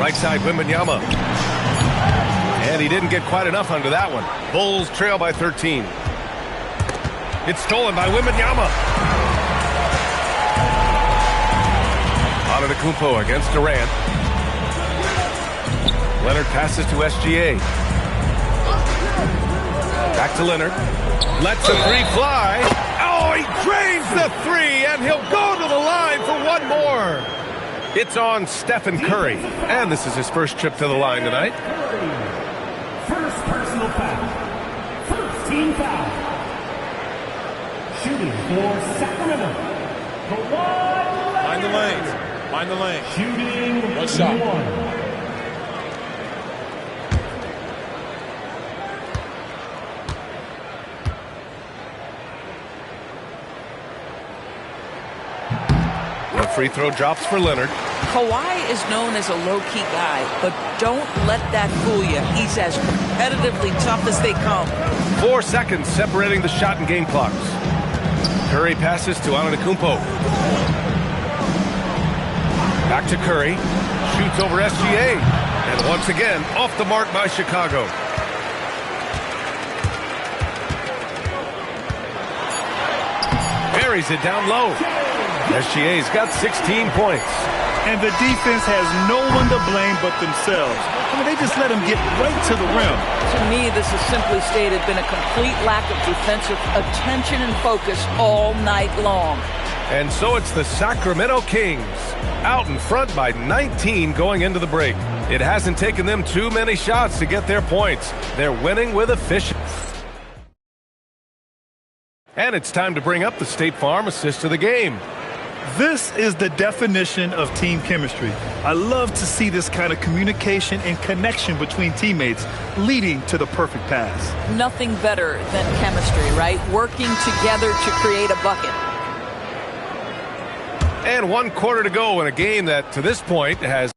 Right side, Wembanyama. And he didn't get quite enough under that one. Bulls trail by 13. It's stolen by Wembanyama. Antetokounmpo against Durant. Leonard passes to SGA. Back to Leonard. Lets the three fly. Oh, he drains the three, and he'll go to the line for one more. It's on Stephen Curry, and this is his first trip to the line tonight. First personal foul. First team foul. Shooting for Sacramento. Find the lane. Find the lane. Shooting one shot. The free throw drops for Leonard. Kawhi is known as a low-key guy, but don't let that fool you. He's as competitively tough as they come. 4 seconds separating the shot and game clocks. Curry passes to Antetokounmpo. Back to Curry. Shoots over SGA. And once again, off the mark by Chicago. Buries it down low. SGA's got 16 points. And the defense has no one to blame but themselves. I mean, they just let him get right to the rim. To me, this has simply stated been a complete lack of defensive attention and focus all night long. And so it's the Sacramento Kings out in front by 19 going into the break. It hasn't taken them too many shots to get their points. They're winning with efficiency. And it's time to bring up the State Farm assist of the game. This is the definition of team chemistry. I love to see this kind of communication and connection between teammates leading to the perfect pass. Nothing better than chemistry, right? Working together to create a bucket. And 1 quarter to go in a game that, to this point, has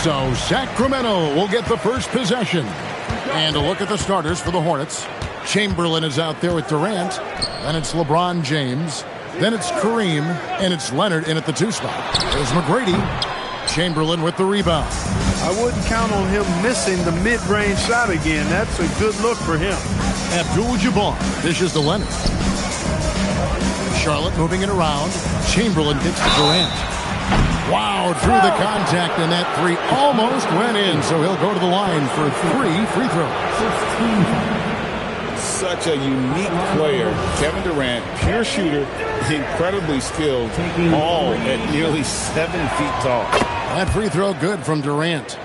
So Sacramento will get the first possession. And a look at the starters for the Hornets. Chamberlain is out there with Durant. Then it's LeBron James. Then it's Kareem. And it's Leonard in at the 2 spot. There's McGrady. Chamberlain with the rebound. I wouldn't count on him missing the mid-range shot again. That's a good look for him. Abdul-Jabbar dishes to Leonard. Charlotte moving it around. Chamberlain gets to Durant. Wow, through the contact, and that 3 almost went in, so he'll go to the line for 3 free throws. Such a unique player. Kevin Durant, pure shooter, incredibly skilled, all at nearly 7 feet tall. That free throw good from Durant.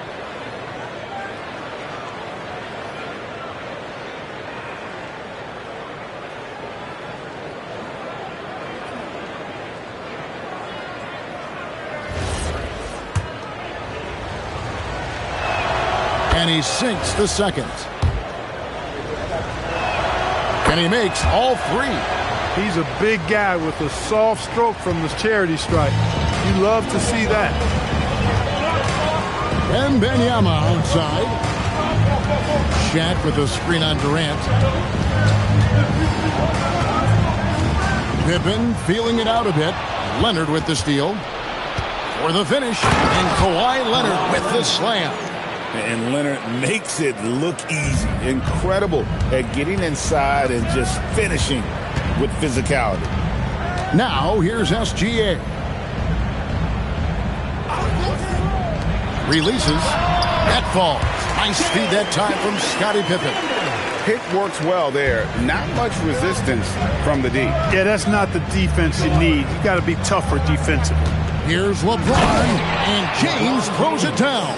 And he sinks the second. And he makes all 3. He's a big guy with a soft stroke from the charity stripe. You love to see that. Wembanyama outside. Shaq with a screen on Durant. Pippen feeling it out a bit. Leonard with the steal. For the finish. And Kawhi Leonard with the slam. And Leonard makes it look easy. Incredible at getting inside and just finishing with physicality. Now, here's SGA. Releases. That falls. Nice feed that time from Scottie Pippen. Pick works well there. Not much resistance from the D. Yeah, that's not the defense you need. You got to be tougher defensively. Here's LeBron, and James throws it down.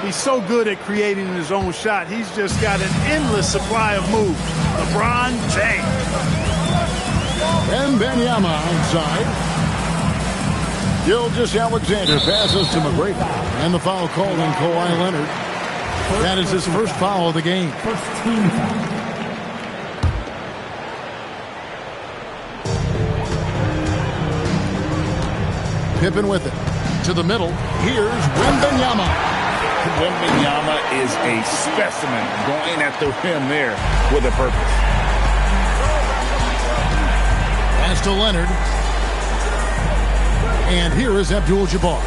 He's so good at creating his own shot. He's just got an endless supply of moves. LeBron James. Wembanyama outside. Gilgeous-Alexander passes to McGrady. And the foul called on Kawhi Leonard. That is his first foul of the game. First team foul. Pippen with it. To the middle. Here's Wembanyama. Wembanyama is a specimen going at the rim there with a purpose. Pass to Leonard. And here is Abdul-Jabbar.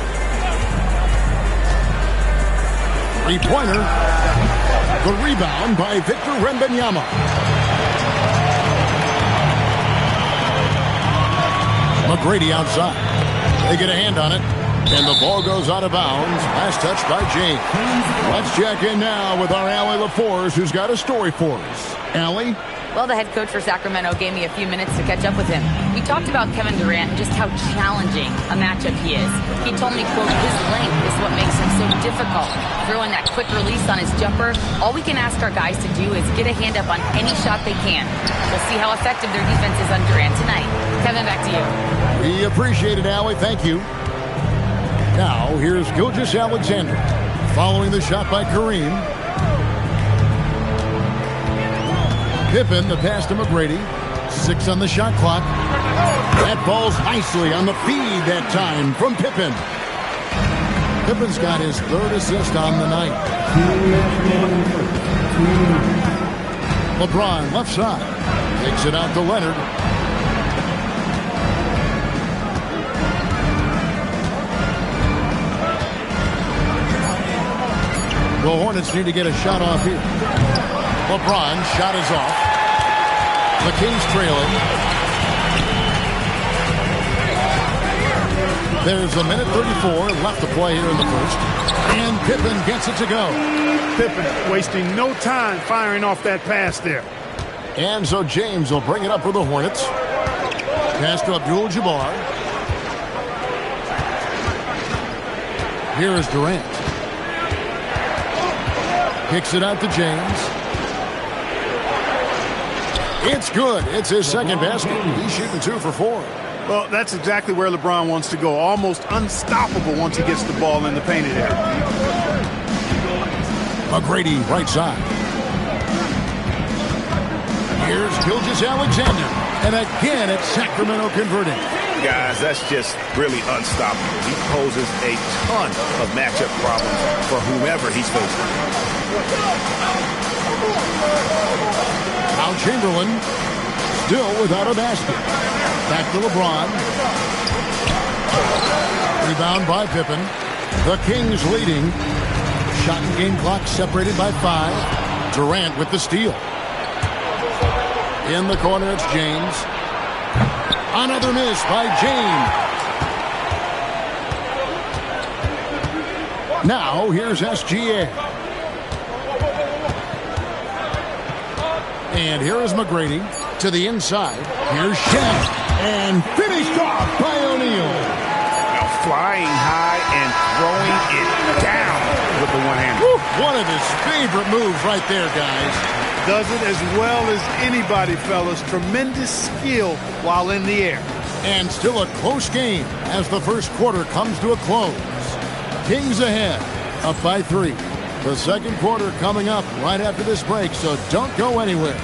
3-pointer. The rebound by Victor Wembanyama. McGrady outside. They get a hand on it. And the ball goes out of bounds. Last touch by James. Let's check in now with our Allie LaForce, who's got a story for us. Allie? Well, the head coach for Sacramento gave me a few minutes to catch up with him. We talked about Kevin Durant and just how challenging a matchup he is. He told me, quote, his length is what makes him so difficult. Throwing that quick release on his jumper, all we can ask our guys to do is get a hand up on any shot they can. We'll see how effective their defense is on Durant tonight. Kevin, back to you. We appreciate it, Allie. Thank you. Now, here's Gilgeous-Alexander. Following the shot by Kareem. Pippen, the pass to McGrady. 6 on the shot clock. That ball's nicely on the feed that time from Pippen. Pippen's got his 3rd assist on the night. LeBron, left side. Takes it out to Leonard. The Hornets need to get a shot off here. LeBron, shot is off. The Kings trailing. There's a minute 34 left to play here in the first. And Pippen gets it to go. Pippen wasting no time firing off that pass there. And so James will bring it up for the Hornets. Pass to Abdul-Jabbar. Here is Durant. Kicks it out to James. It's good. It's his second basket. He's shooting 2 for 4. Well, that's exactly where LeBron wants to go. Almost unstoppable once he gets the ball in the painted area. McGrady, right side. Here's Gilgeous-Alexander. And again, it's Sacramento converting. guys, that's just really unstoppable. He poses a ton of matchup problems for whomever he's facing. Now Chamberlain still without a basket. Back to LeBron. Rebound by Pippen. The Kings leading. Shot and game clock separated by 5. Durant with the steal. In the corner, it's James. Another miss by James. Now, here's SGA. And here is McGrady to the inside. Here's Shaq. And finished off by O'Neal. Now flying high and throwing it down with the one-hander. One of his favorite moves right there, guys. Does it as well as anybody, fellas. Tremendous skill while in the air. And still a close game as the first quarter comes to a close. Kings ahead, up by 3. The second quarter coming up right after this break, so don't go anywhere.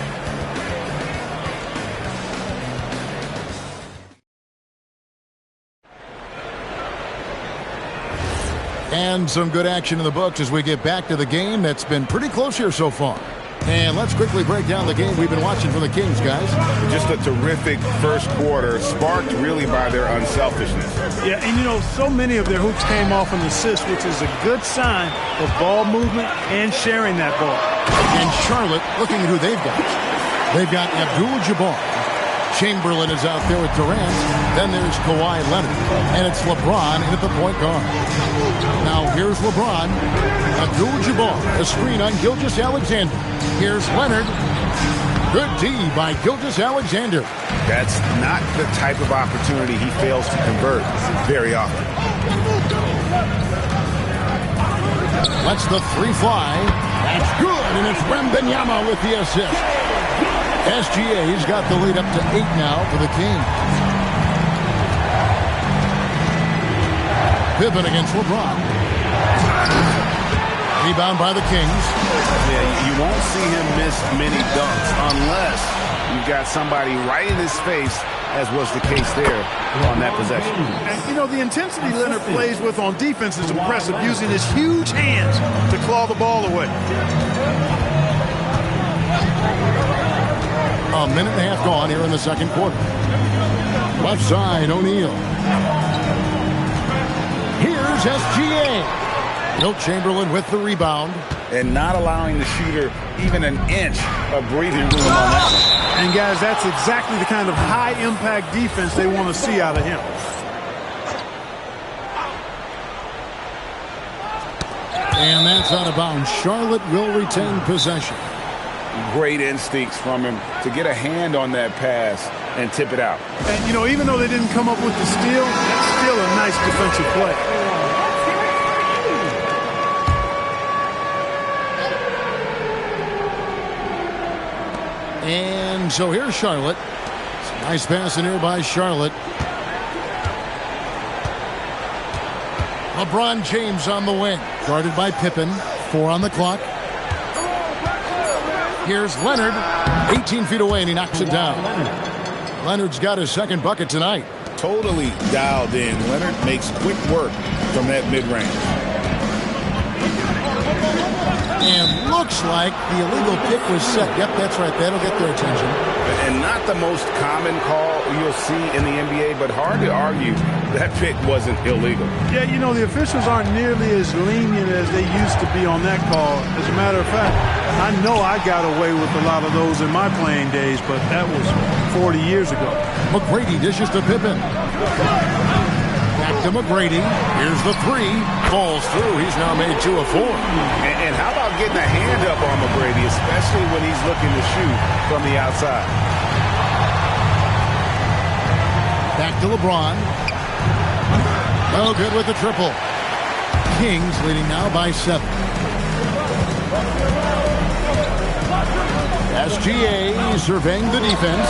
And some good action in the books as we get back to the game that's been pretty close here so far. And let's quickly break down the game we've been watching from the Kings, guys. Just a terrific first quarter, sparked really by their unselfishness. Yeah, and you know, so many of their hoops came off an assist, which is a good sign of ball movement and sharing that ball. And Charlotte, looking at who they've got. They've got Abdul-Jabbar. Chamberlain is out there with Durant. Then there's Kawhi Leonard. And it's LeBron in at the point guard. Now here's LeBron. Abdul-Jabbar. A screen on Gilgeous-Alexander. Here's Leonard. Good D by Gilgeous-Alexander. That's not the type of opportunity he fails to convert very often. Lets the 3 fly. That's good, and it's Wembanyama with the assist. SGA's got the lead up to 8 now for the Kings. Pippen against LeBron. Rebound by the Kings. Yeah, you won't see him miss many dunks unless you've got somebody right in his face, as was the case there on that possession. And, you know, the intensity Leonard plays with on defense is impressive, using his huge hands to claw the ball away. A minute and a half gone here in the second quarter. Left side, O'Neal. Here's SGA. Wilt Chamberlain with the rebound. And not allowing the shooter even an inch of breathing room on that one. And guys, that's exactly the kind of high-impact defense they want to see out of him. And that's out of bounds. Charlotte will retain possession. Great instincts from him to get a hand on that pass and tip it out. And, you know, even though they didn't come up with the steal, that's still a nice defensive play. And so here's Charlotte. Nice pass in here by Charlotte. LeBron James on the wing. Guarded by Pippen. 4 on the clock. Here's Leonard. 18 feet away, and he knocks it down. Leonard's got his second bucket tonight. Totally dialed in. Leonard makes quick work from that mid-range. And looks like the illegal kick was set. Yep, that's right. That'll get their attention. And not the most common call you'll see in the NBA, but hard to argue that pick wasn't illegal. Yeah, you know, the officials aren't nearly as lenient as they used to be on that call. As a matter of fact, I know I got away with a lot of those in my playing days, but that was 40 years ago. McGrady dishes to Pippen. Back to McGrady. Here's the 3. Falls through. He's now made 2 of 4. And how about getting a hand up on McGrady, especially when he's looking to shoot from the outside? Back to LeBron. No good with the triple. Kings leading now by 7. SGA surveying the defense.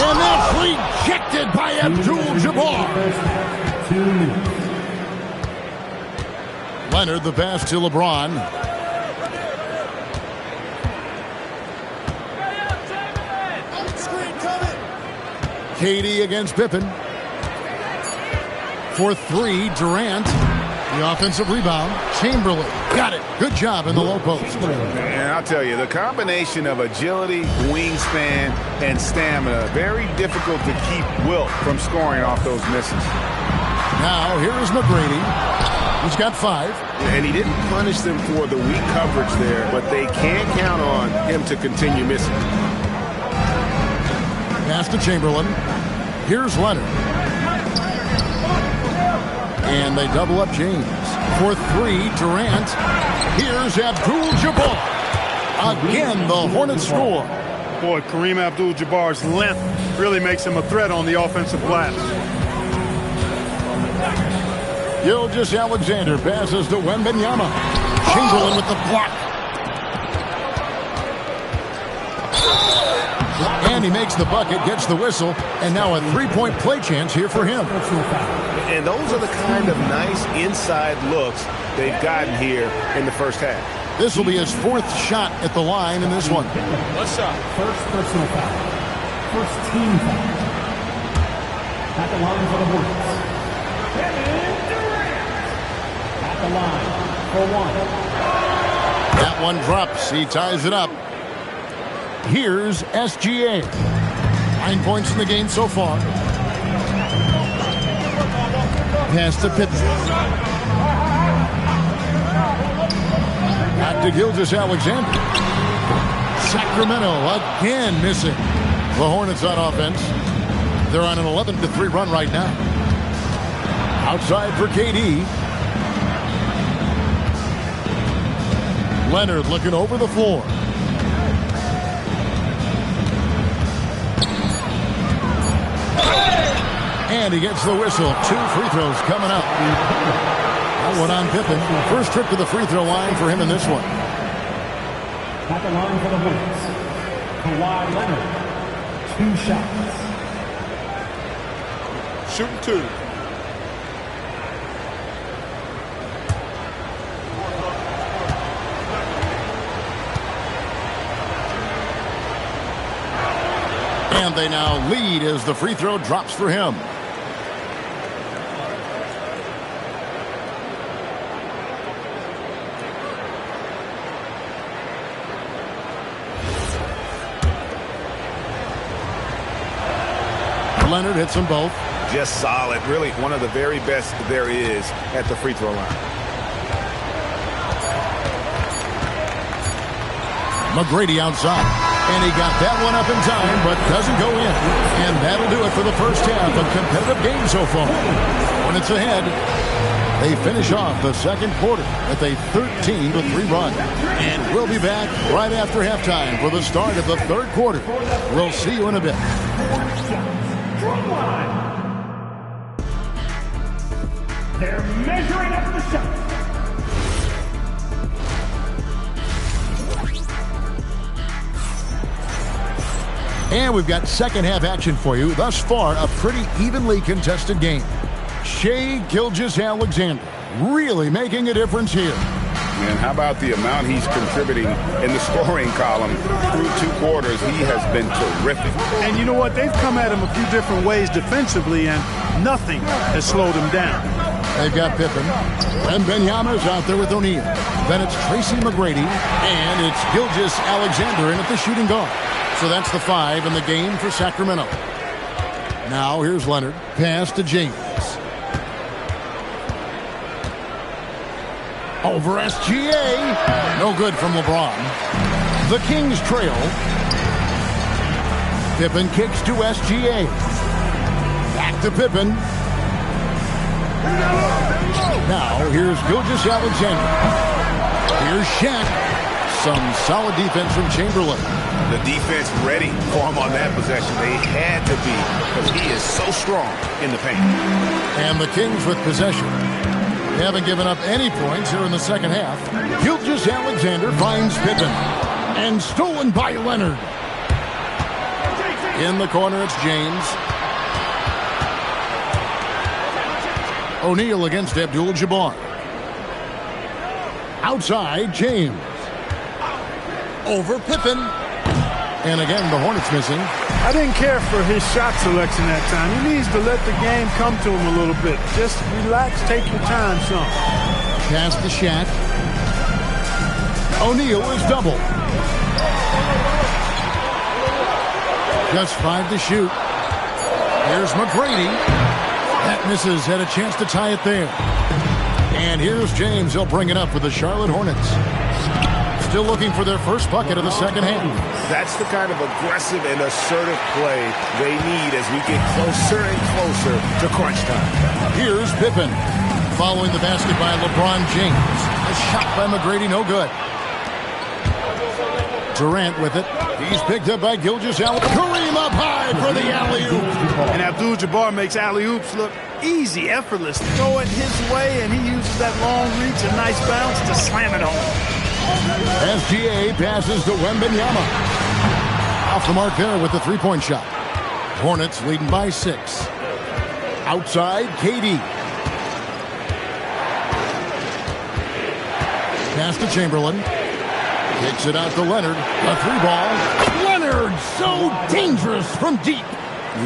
And that's rejected by Abdul-Jabbar. Leonard the pass to LeBron. KD against Pippen. For three, Durant. The offensive rebound. Chamberlain got it. Good job in the low post. And I'll tell you, the combination of agility, wingspan, and stamina, very difficult to keep Wilt from scoring off those misses. Now, here is McGrady. He's got 5. And he didn't punish them for the weak coverage there, but they can't count on him to continue missing. Pass to Chamberlain. Here's Leonard. And they double up James. For 3, Durant. Here's Abdul-Jabbar. Again, the Hornets score. Boy, Kareem Abdul-Jabbar's length really makes him a threat on the offensive glass. Gilgeous-Alexander passes to Wembanyama. Chamberlain with the block. And he makes the bucket, gets the whistle, and now a 3-point play chance here for him. And those are the kind of nice inside looks they've gotten here in the first half. This will be his 4th shot at the line in this one. What's up? First personal foul. First team foul. At the line for the Hornets. Kevin Durant. At the line for 1. That one drops. He ties it up. Here's SGA. 9 points in the game so far. Pass to Pippen. Back to Gilgeous-Alexander. Sacramento again missing. The Hornets on offense. They're on an 11-3 run right now. Outside for KD. Leonard looking over the floor. And he gets the whistle. 2 free throws coming up. That one on Pippen. First trip to the free throw line for him in this one. At the line for the Hornets. Kawhi Leonard. 2 shots. Shooting 2. And they now lead as the free throw drops for him. Leonard hits them both. Just solid. Really one of the very best there is at the free throw line. McGrady outside. And he got that one up in time, but doesn't go in. And that'll do it for the first half. A competitive game so far. Hornets ahead. They finish off the second quarter with a 13-3 run. And we'll be back right after halftime for the start of the third quarter. We'll see you in a bit. They're measuring up the shot. And we've got second half action for you. Thus far, a pretty evenly contested game. Shai Gilgeous-Alexander really making a difference here. And how about the amount he's contributing in the scoring column through 2 quarters? He has been terrific. And you know what? They've come at him a few different ways defensively, and nothing has slowed him down. They've got Pippen. And Wembanyama's out there with O'Neal. Then it's Tracy McGrady. And it's Gilgeous-Alexander in at the shooting guard. So that's the 5 in the game for Sacramento. Now here's Leonard. Pass to James. Over SGA. No good from LeBron. The Kings trail. Pippen kicks to SGA. Back to Pippen. Now here's Gilgeous-Alexander. Here's Shaq. Some solid defense from Chamberlain. The defense ready for him on that possession. They had to be, because he is so strong in the paint. And the Kings with possession. They haven't given up any points here in the second half. Gilgeous-Alexander finds Pippen. And stolen by Leonard. In the corner, it's James. O'Neal against Abdul-Jabbar. Outside, James. Over Pippen. And again, the Hornets missing. I didn't care for his shot selection that time. He needs to let the game come to him a little bit. Just relax, take your time some. Pass to Shaq. O'Neal is double. Just 5 to shoot. Here's McGrady. That misses. Had a chance to tie it there. And here's James. He'll bring it up for the Charlotte Hornets. Still looking for their first bucket of the second half. That's the kind of aggressive and assertive play they need as we get closer and closer to crunch time. Here's Pippen. Following the basket by LeBron James. A shot by McGrady, no good. Durant with it. He's picked up by Gilgeous-Alexander. Kareem up high for the alley-oop. And Abdul-Jabbar makes alley-oops look easy, effortless. Throw it his way, and he uses that long reach, a nice bounce to slam it home. SGA passes to Wembanyama. Off the mark there with the three-point shot. Hornets leading by 6. Outside, KD. Pass to Chamberlain. Kicks it out to Leonard. A 3-ball. Leonard, so dangerous from deep.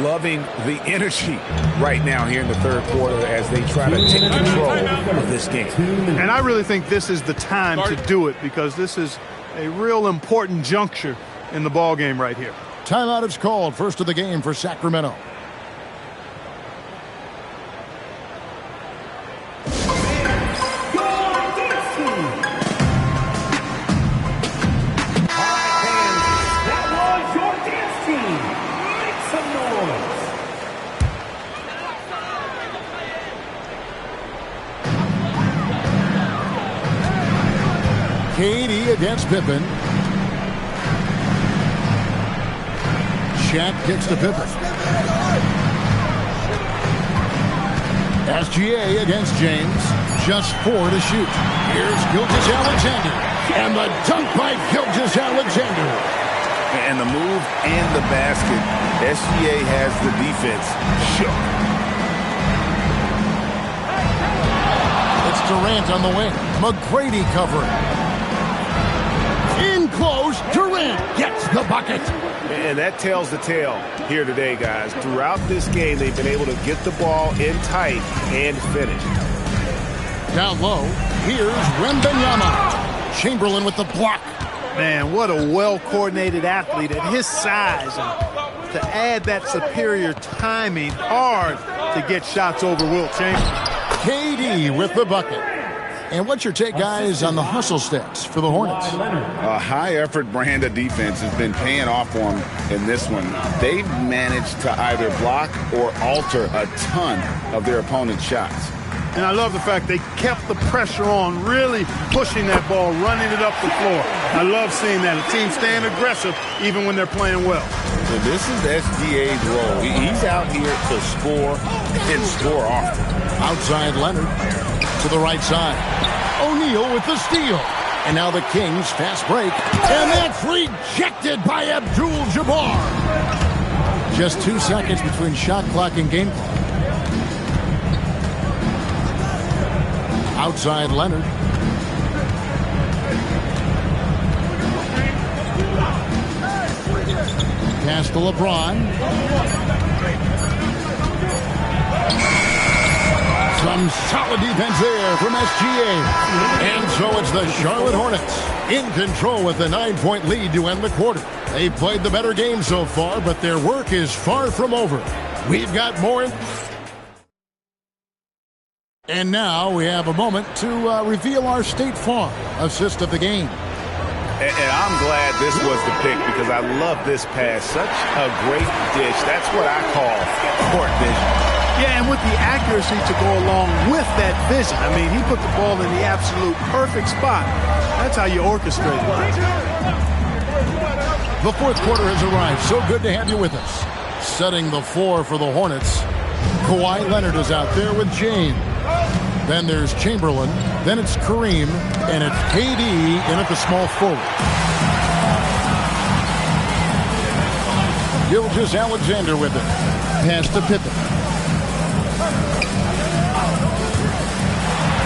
Loving the energy right now here in the third quarter as they try to take control of this game. And I really think this is the time to do it because this is a real important juncture in the ball game right here. Timeout is called. First of the game for Sacramento. KD against Pippen. Shaq kicks to Pippen. SGA against James. Just 4 to shoot. Here's Gilgeous-Alexander. And the dunk by Gilgeous-Alexander. And the move and the basket. SGA has the defense shook. It's Durant on the wing. McGrady covering. In close, Durant gets the bucket. And that tells the tale here today, guys. Throughout this game, they've been able to get the ball in tight and finish. Down low, here's Wembanyama. Chamberlain with the block. Man, what a well-coordinated athlete at his size. And to add that superior timing, hard to get shots over Wilt Chamberlain. KD with the bucket. And what's your take, guys, on the hustle stats for the Hornets? A high-effort brand of defense has been paying off for them in this one. They've managed to either block or alter a ton of their opponent's shots. And I love the fact they kept the pressure on, really pushing that ball, running it up the floor. I love seeing that. A team staying aggressive even when they're playing well. So this is SGA's role. He's out here to score and score often. Outside Leonard to the right side. O'Neal with the steal. And now the Kings fast break. And that's rejected by Abdul-Jabbar. Just 2 seconds between shot clock and game clock. Outside Leonard. Pass to LeBron. Some solid defense there from SGA. And so it's the Charlotte Hornets in control with a 9-point lead to end the quarter. They've played the better game so far, but their work is far from over. We've got more. And now we have a moment to reveal our State Farm assist of the game. And I'm glad this was the pick because I love this pass. Such a great dish. That's what I call court vision. Yeah, and with the accuracy to go along with that vision. I mean, he put the ball in the absolute perfect spot. That's how you orchestrate it. The fourth quarter has arrived. So good to have you with us. Setting the floor for the Hornets. Kawhi Leonard is out there with James. Then there's Chamberlain. Then it's Kareem. And it's KD in at the small forward. Gilgeous-Alexander with it. Pass to Pippen.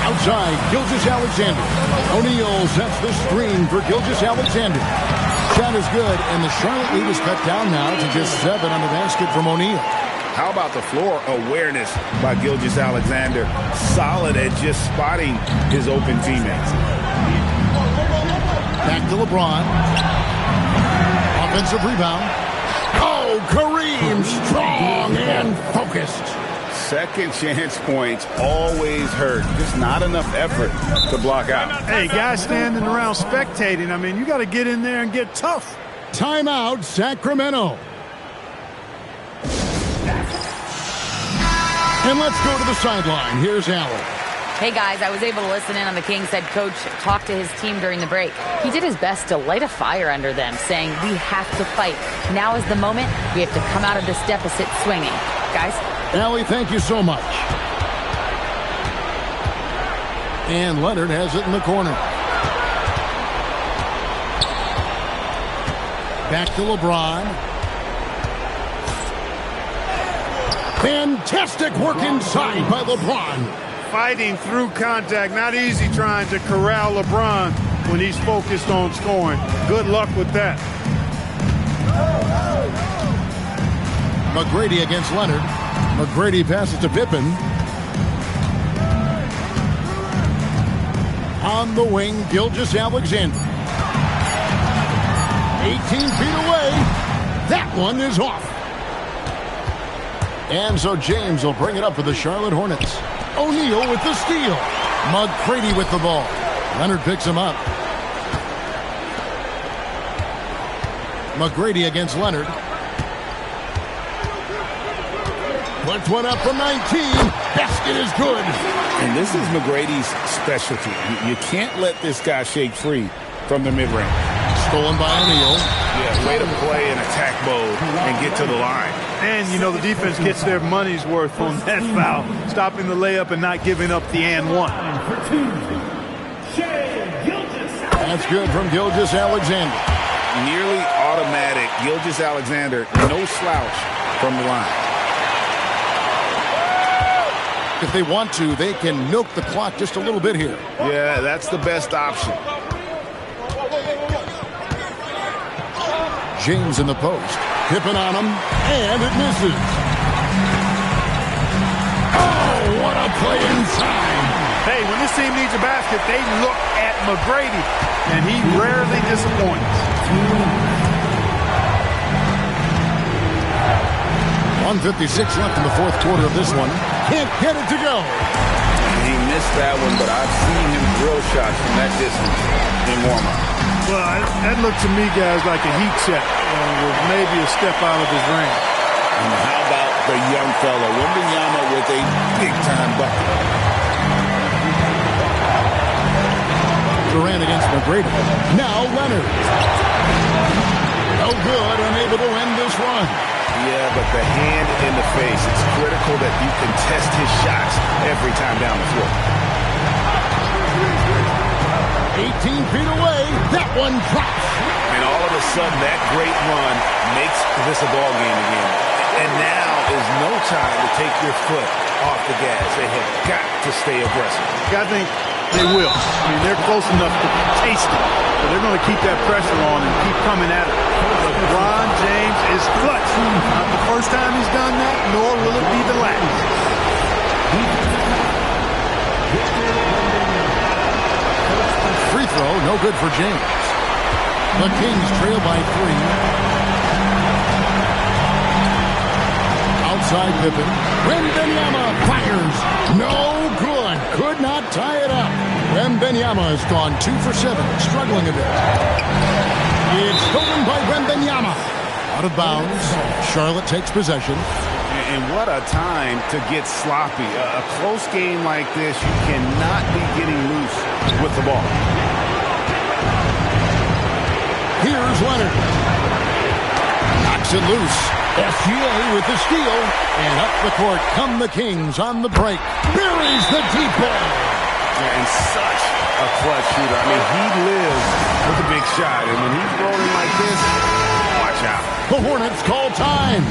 Outside, Gilgeous-Alexander. O'Neal sets the screen for Gilgeous-Alexander. shot is good, and the Charlotte lead is cut down now to just 7 on the basket from O'Neal. How about the floor awareness by Gilgeous-Alexander? Solid at just spotting his open teammates. Back to LeBron. Offensive rebound. Oh, Kareem, strong and focused. Second chance points always hurt. Just not enough effort to block out. Hey, guys standing around spectating, I mean, you got to get in there and get tough. Timeout, Sacramento. And let's go to the sideline. Here's Allen. Hey, guys, I was able to listen in on the Kings head coach talk to his team during the break. He did his best to light a fire under them, saying, we have to fight. Now is the moment. We have to come out of this deficit swinging. Guys? Allie, thank you so much. And Leonard has it in the corner. Back to LeBron. Fantastic work inside by LeBron. Fighting through contact. Not easy trying to corral LeBron when he's focused on scoring. Good luck with that. McGrady against Leonard. McGrady passes to Pippen. On the wing, Gilgeous-Alexander. 18 feet away. That one is off. And so James will bring it up for the Charlotte Hornets. O'Neal with the steal. McGrady with the ball. Leonard picks him up. McGrady against Leonard. Puts one up from 19. Basket is good. And this is McGrady's specialty. You can't let this guy shake free from the mid-range. Stolen by O'Neal. Yeah, way to play in attack mode and get to the line. And, you know, the defense gets their money's worth on that foul. Stopping the layup and not giving up the and one. That's good from Gilgeous-Alexander. Nearly automatic. Gilgeous-Alexander, no slouch from the line. If they want to, they can milk the clock just a little bit here. Yeah, that's the best option. James in the post. Pippen on him, and it misses. Oh, what a play inside. Hey, when this team needs a basket, they look at McGrady, and he rarely disappoints. 1:56 left in the fourth quarter of this one. Can't get it to go. He missed that one, but I've seen him drill shots from that distance in warm-up. Well, that looked to me, guys, like a heat check with maybe a step out of his range. And how about the young fella, Wembanyama, with a big-time bucket. Durant against McGrady. Now Leonard. No good, unable to end this run. Yeah, but the hand in the face, it's critical that you contest his shots every time down the floor. 18 feet away, that one drops. And all of a sudden, that great run makes this a ball game again. And now is no time to take your foot off the gas. They have got to stay aggressive. I think they will. I mean, they're close enough to taste it. But they're going to keep that pressure on and keep coming at it. LeBron James is clutch. Not the first time he's done that, nor will it be the last. Free throw, no good for James. The Kings trail by 3. Outside Pippen. Wembanyama fires. No good. Could not tie it up. Wembanyama has gone 2 for 7, struggling a bit. It's stolen by Wembanyama. Out of bounds. Charlotte takes possession. And what a time to get sloppy. A close game like this, you cannot be getting loose with the ball. Here's Leonard. Knocks it loose. SGA with the steal. And up the court come the Kings on the break. Buries the deep ball. And such a clutch shooter. I mean, he lives with a big shot. And when he's rolling like this, watch out. The Hornets call time.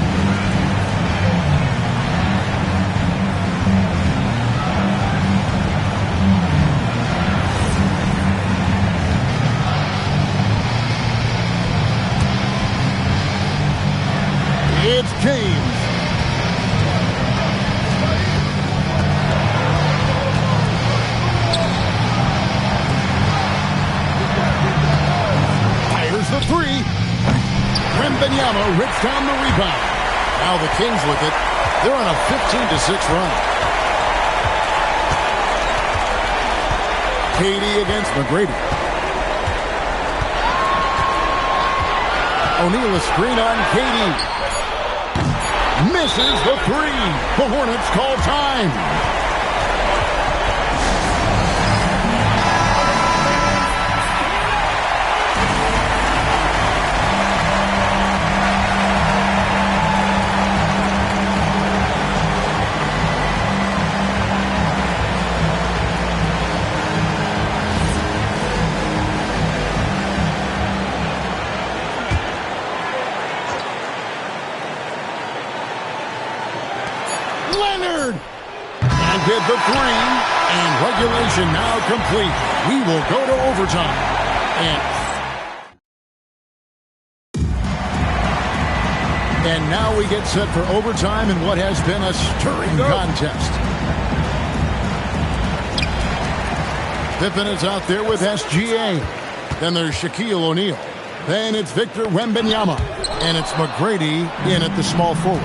rips down the rebound. Now the Kings with it. They're on a 15-6 run. KD against McGrady. O'Neal a screen on KD. Misses the three. The Hornets call time. Did the three, and regulation now complete. We will go to overtime. And now we get set for overtime in what has been a stirring contest. Pippen is out there with SGA. Then there's Shaquille O'Neal. Then it's Victor Wembanyama. And it's McGrady in at the small forward.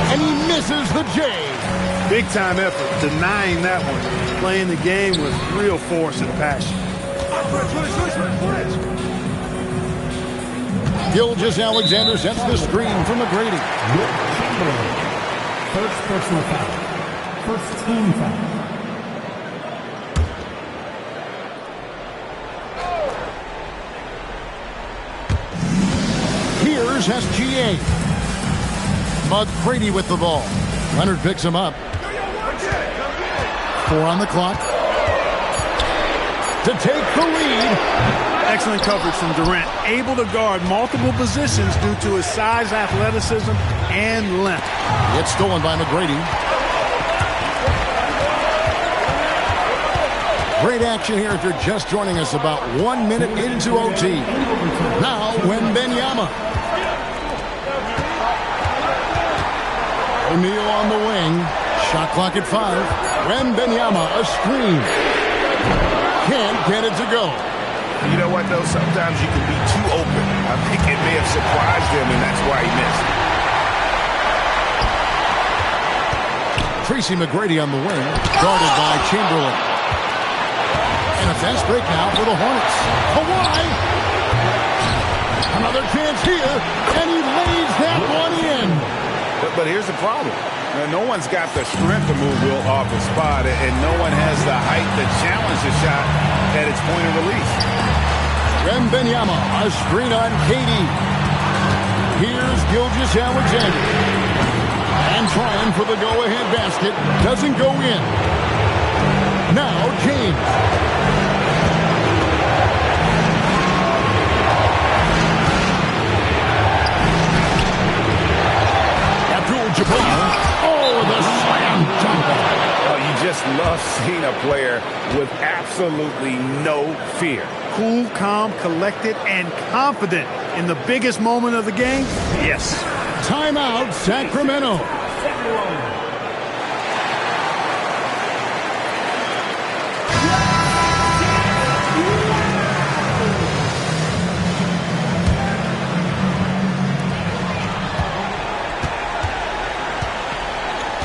And he misses the J. Big time effort, denying that one. Playing the game with real force and passion. Gilgeous-Alexander sets the screen for McGrady. First personal foul. First team foul. Here's SGA. McGrady with the ball. Leonard picks him up. 4 on the clock. To take the lead. Excellent coverage from Durant. Able to guard multiple positions due to his size, athleticism, and length. It's stolen by McGrady. Great action here if you're just joining us about 1 minute into OT. Now, Wembanyama. O'Neal on the wing. Shot clock at 5. Wembanyama, a screen. Can't get it to go. You know what, though? Sometimes you can be too open. I think it may have surprised him, and that's why he missed. Tracy McGrady on the wing. Guarded by Chamberlain. And a fast break now for the Hornets. Kawhi. Another chance here, and he lays that one in. But here's the problem. No one's got the strength to move Will off the spot, and no one has the height to challenge the shot at its point of release. Wembanyama, a screen on KD. Here's Gilgeous-Alexander. And trying for the go-ahead basket. Doesn't go in. Now James. Oh, the slam dunk. Oh, you just love seeing a player with absolutely no fear. Cool, calm, collected, and confident in the biggest moment of the game? Yes. Timeout, Sacramento.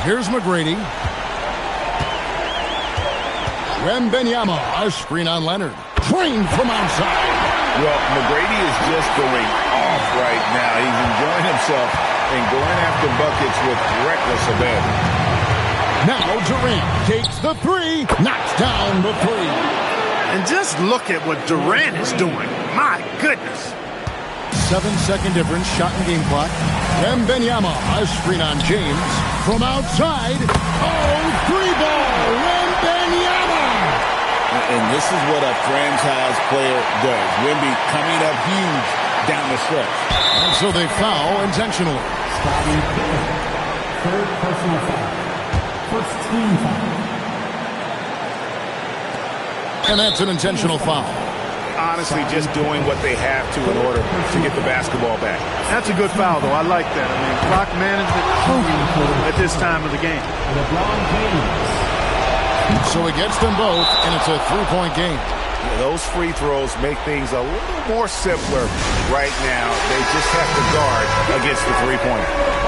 Here's McGrady. Wembanyama, a screen on Leonard. Trained from outside. Well, McGrady is just going off right now. He's enjoying himself and going after buckets with reckless abandon. Now Durant takes the three, knocks down the three. And just look at what Durant is doing. My goodness. 7-second difference, shot and game clock. Wembanyama, a screen on James. From outside, three ball, Wembanyama! And this is what a franchise player does. Wemby coming up huge down the stretch. And so they foul intentionally. Third personal foul. First team foul. And that's an intentional foul. Honestly, just doing what they have to in order to get the basketball back. That's a good foul, though. I like that. I mean, clock management at this time of the game. LeBron James. So he gets them both, and it's a 3-point game. Those free throws make things a little more simpler right now. They just have to guard against the three-pointer.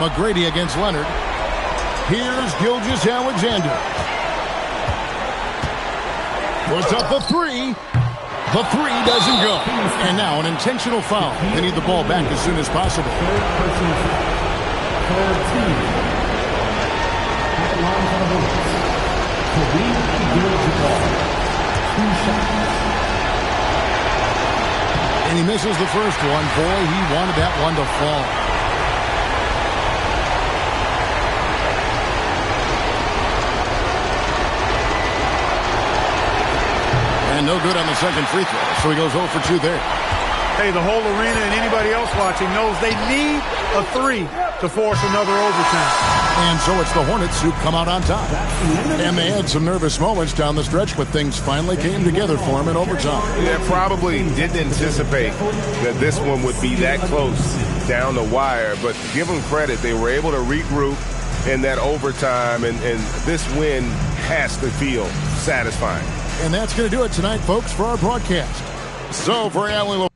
McGrady against Leonard. Here's Gilgeous-Alexander. Puts up the three. The three doesn't go. And now an intentional foul. They need the ball back as soon as possible. And he misses the first one. Boy, he wanted that one to fall. And no good on the second free throw, so he goes 0 for 2 there. Hey, the whole arena and anybody else watching knows they need a three to force another overtime. And so it's the Hornets who come out on top. And they had some nervous moments down the stretch, but things finally came together for them in overtime. Yeah, probably didn't anticipate that this one would be that close down the wire, but give them credit. They were able to regroup in that overtime, and this win has to feel satisfying. And that's going to do it tonight, folks, for our broadcast. So for Allen